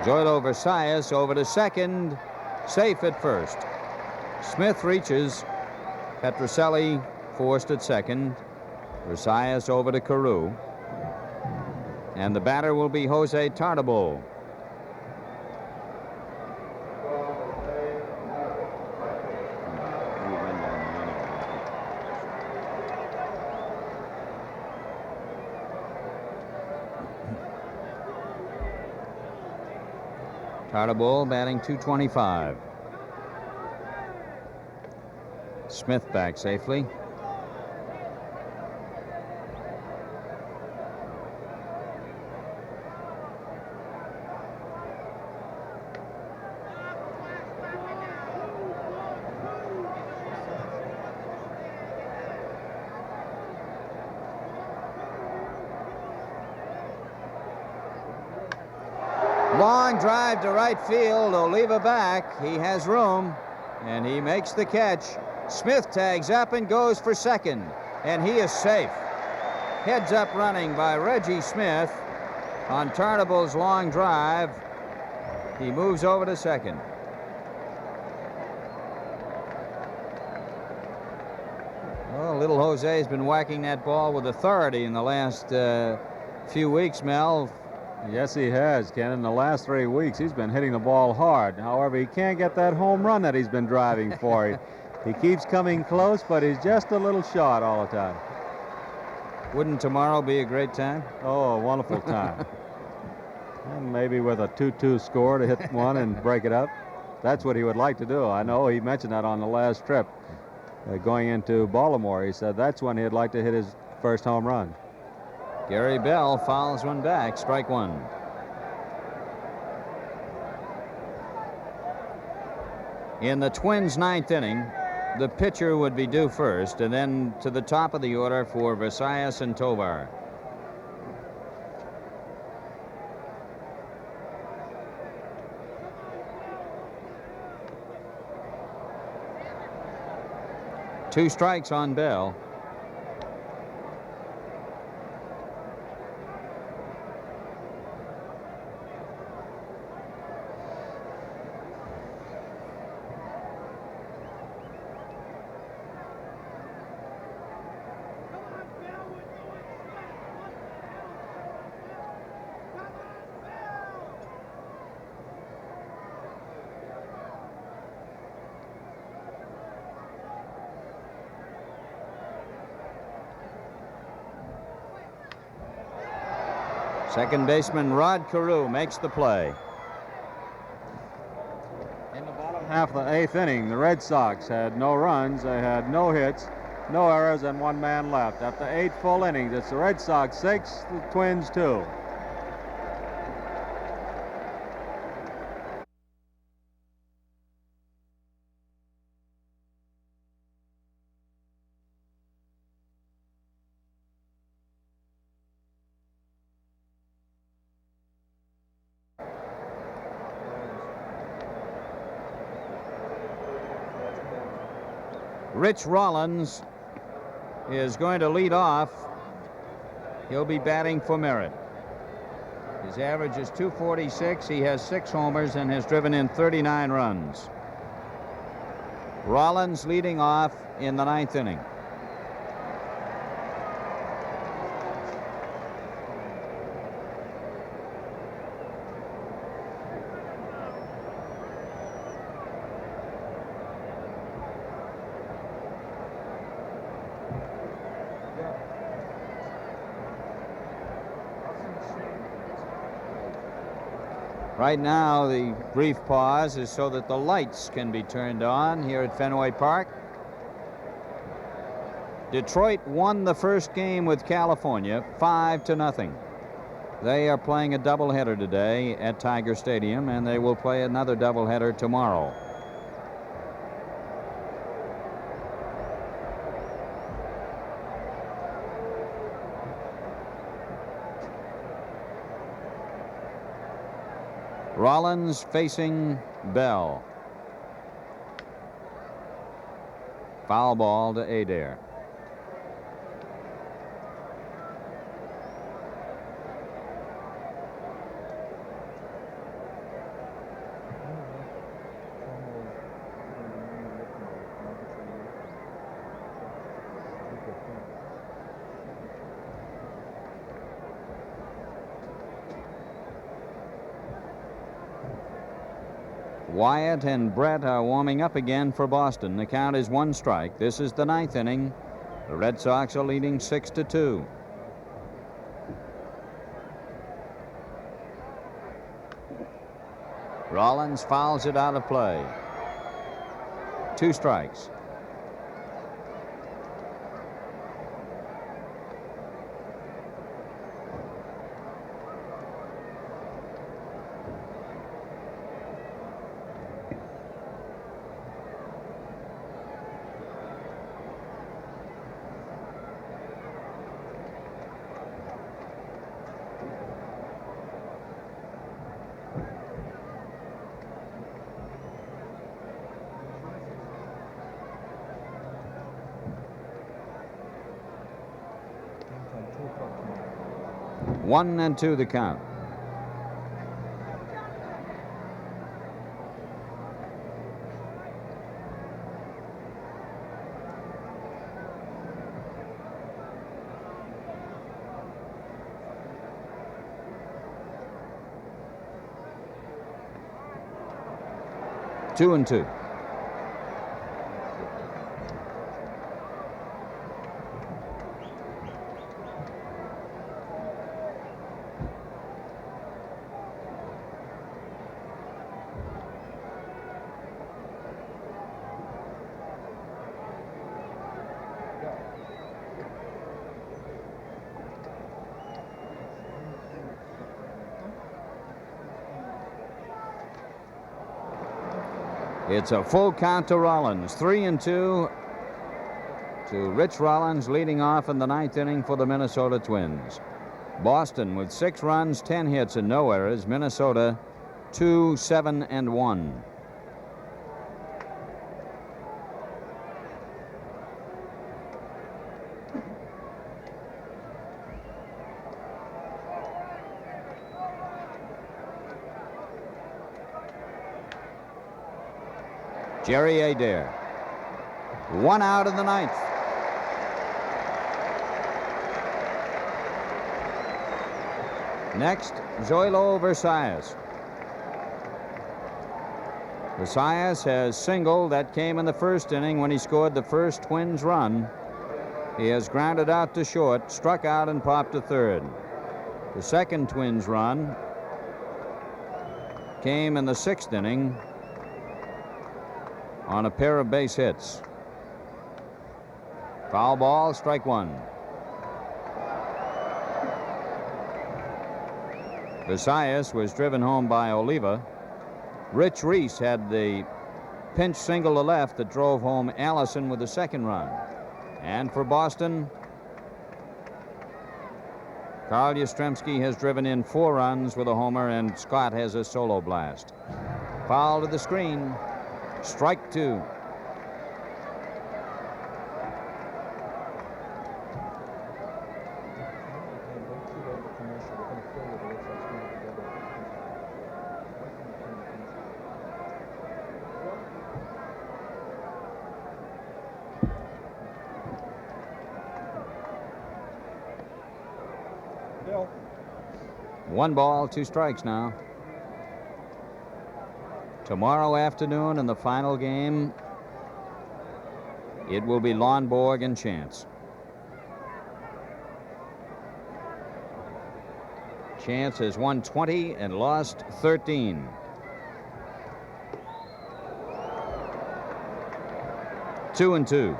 Joylo Versailles over to second, safe at first. Smith reaches. Petrocelli forced at second. Versailles over to Carew. And the batter will be Jose Tartabull. Tartabull batting .225. Smith back safely. Long drive to right field. Oliva back. He has room, and he makes the catch. Smith tags up and goes for second, and he is safe. Heads up running by Reggie Smith on Tartabull's long drive. He moves over to second. Well, little Jose's been whacking that ball with authority in the last few weeks, Mel. Yes, he has, Ken. In the last 3 weeks, he's been hitting the ball hard. However, he can't get that home run that he's been driving for. He keeps coming close, but he's just a little short all the time. Wouldn't tomorrow be a great time? Oh, a wonderful time. And maybe with a 2-2 score to hit one and break it up. That's what he would like to do. I know he mentioned that on the last trip going into Baltimore. He said that's when he'd like to hit his first home run. Gary Bell fouls one back, strike one. In the Twins' ninth inning, the pitcher would be due first, and then to the top of the order for Versailles and Tovar. Two strikes on Bell. Second baseman Rod Carew makes the play. In the bottom half of the 8th inning, the Red Sox had no runs, they had no hits, no errors, and 1 man left. After 8 full innings, it's the Red Sox 6, the Twins 2. Rich Rollins is going to lead off. He'll be batting for Merritt. His average is .246. He has 6 homers and has driven in 39 runs. Rollins leading off in the 9th inning. Right now, the brief pause is so that the lights can be turned on here at Fenway Park. Detroit won the first game with California 5-0. They are playing a doubleheader today at Tiger Stadium, and they will play another doubleheader tomorrow. Rollins facing Bell. Foul ball to Adair. Wyatt and Brett are warming up again for Boston. The count is 1 strike. This is the 9th inning. The Red Sox are leading 6-2. Rollins fouls it out of play. 2 strikes. One and 2 the count. Two and 2. It's a full count to Rollins. 3 and 2 to Rich Rollins, leading off in the 9th inning for the Minnesota Twins. Boston with 6 runs, 10 hits, and no errors. Minnesota 2, 7, and 1. Jerry Adair. 1 out in the 9th. Next, Zoilo Versailles. Versailles has singled. That came in the 1st inning when he scored the first Twins run. He has grounded out to short, struck out, and popped to 3rd. The 2nd Twins run came in the 6th inning on a pair of base hits. Foul ball, strike 1. Versailles was driven home by Oliva. Rich Reese had the pinch single to left that drove home Allison with the 2nd run. And for Boston, Carl Yastrzemski has driven in 4 runs with a homer, and Scott has a solo blast. Foul to the screen. Strike 2. Bill. 1 ball, 2 strikes now. Tomorrow afternoon in the final game, it will be Lonborg and Chance. Chance has won 20 and lost 13. Two and 2.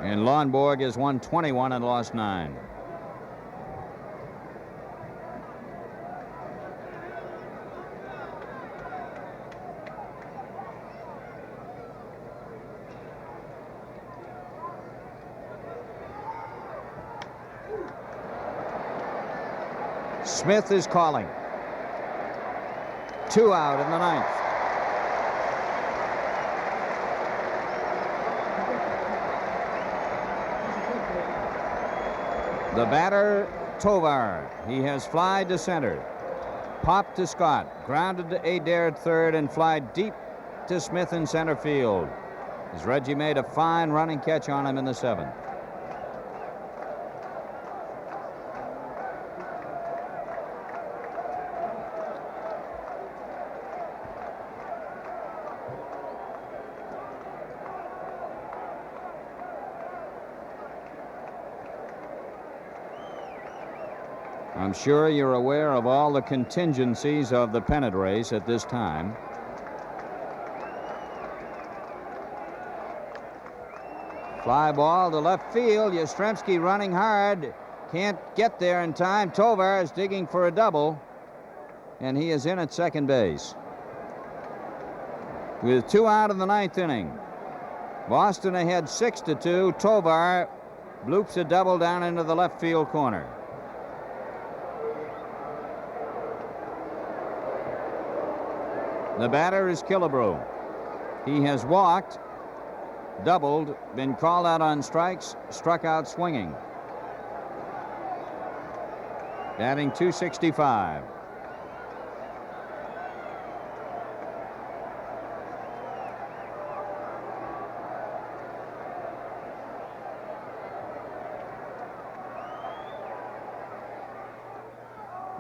And Lonborg has won 21 and lost 9. Smith is calling. 2 out in the 9th. The batter, Tovar. He has flied to center. Popped to Scott. Grounded to Adair at 3rd and flied deep to Smith in center field. As Reggie made a fine running catch on him in the 7th. I'm sure you're aware of all the contingencies of the pennant race at this time. Fly ball to left field. Yastrzemski running hard. Can't get there in time. Tovar is digging for a double, and he is in at second base. With 2 out in the 9th inning. Boston ahead 6-2. Tovar bloops a double down into the left field corner. The batter is Killebrew. He has walked, doubled, been called out on strikes, struck out swinging. Batting .265.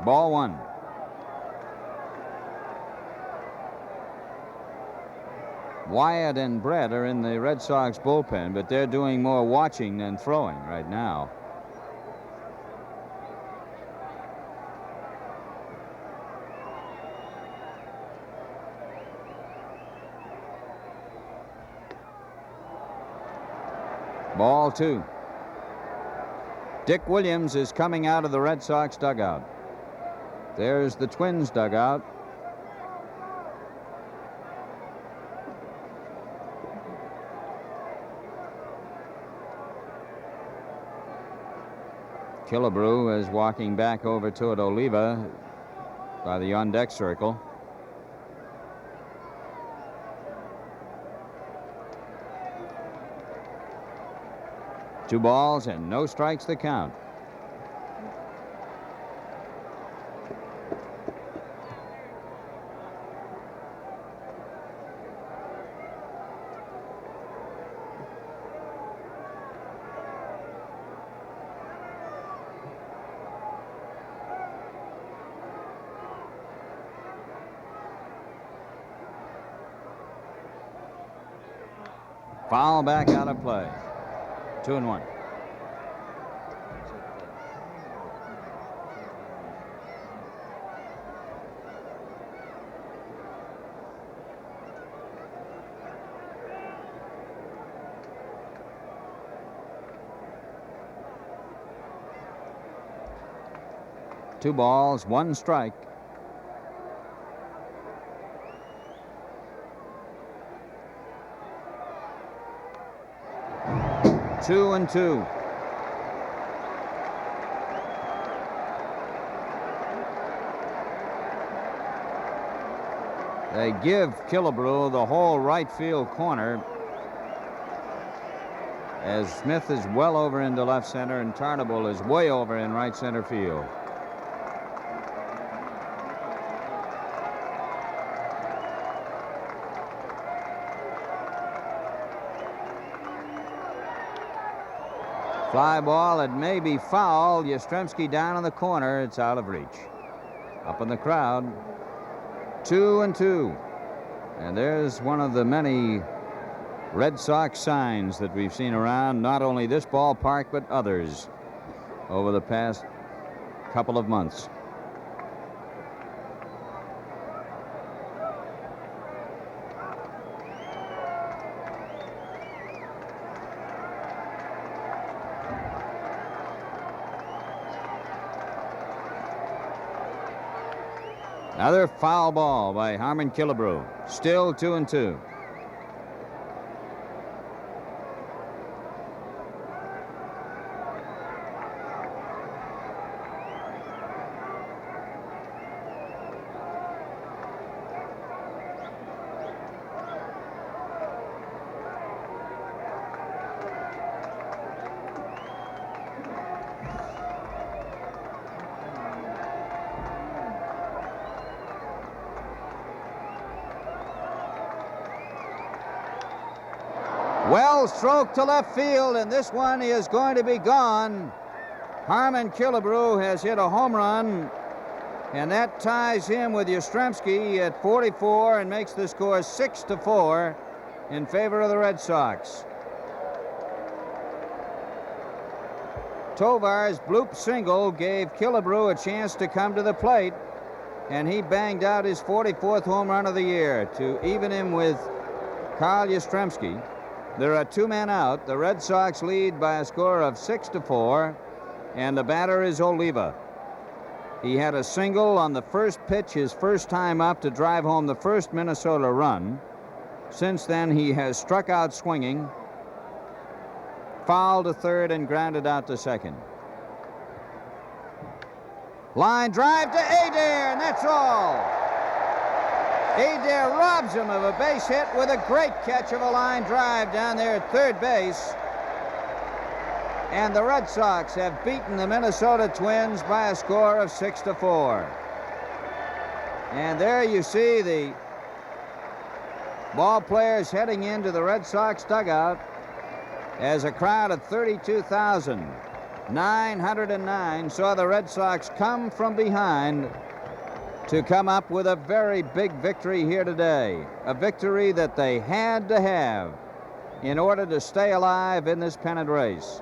Ball 1. Wyatt and Brett are in the Red Sox bullpen, but they're doing more watching than throwing right now. Ball 2. Dick Williams is coming out of the Red Sox dugout. There's the Twins dugout. Killebrew is walking back over toward Oliva by the on-deck circle. Two balls and no strikes the count. Foul back out of play. 2-1. Two balls, one strike. Two and two. They give Killebrew the whole right field corner as Smith is well over into left center and Tarnable is way over in right center field. Fly ball, it may be foul. Yastrzemski down in the corner. It's out of reach. Up in the crowd. 2-2. And there's one of the many Red Sox signs that we've seen around not only this ballpark but others over the past couple of months. Another foul ball by Harmon Killebrew. Still 2-2. Well stroked to left field, and this one is going to be gone. Harmon Killebrew has hit a home run, and that ties him with Yastrzemski at 44 and makes the score 6-4 in favor of the Red Sox. Tovar's bloop single gave Killebrew a chance to come to the plate, and he banged out his 44th home run of the year to even him with Carl Yastrzemski. There are 2 men out. The Red Sox lead by a score of 6-4, and the batter is Oliva. He had a single on the first pitch, his first time up, to drive home the first Minnesota run. Since then, he has struck out swinging, fouled to third, and grounded out to second. Line drive to Adair, and that's all. Adair robs him of a base hit with a great catch of a line drive down there at third base. And the Red Sox have beaten the Minnesota Twins by a score of 6-4. And there you see the ball players heading into the Red Sox dugout as a crowd of 32,909 saw the Red Sox come from behind to come up with a very big victory here today, a victory that they had to have in order to stay alive in this pennant race.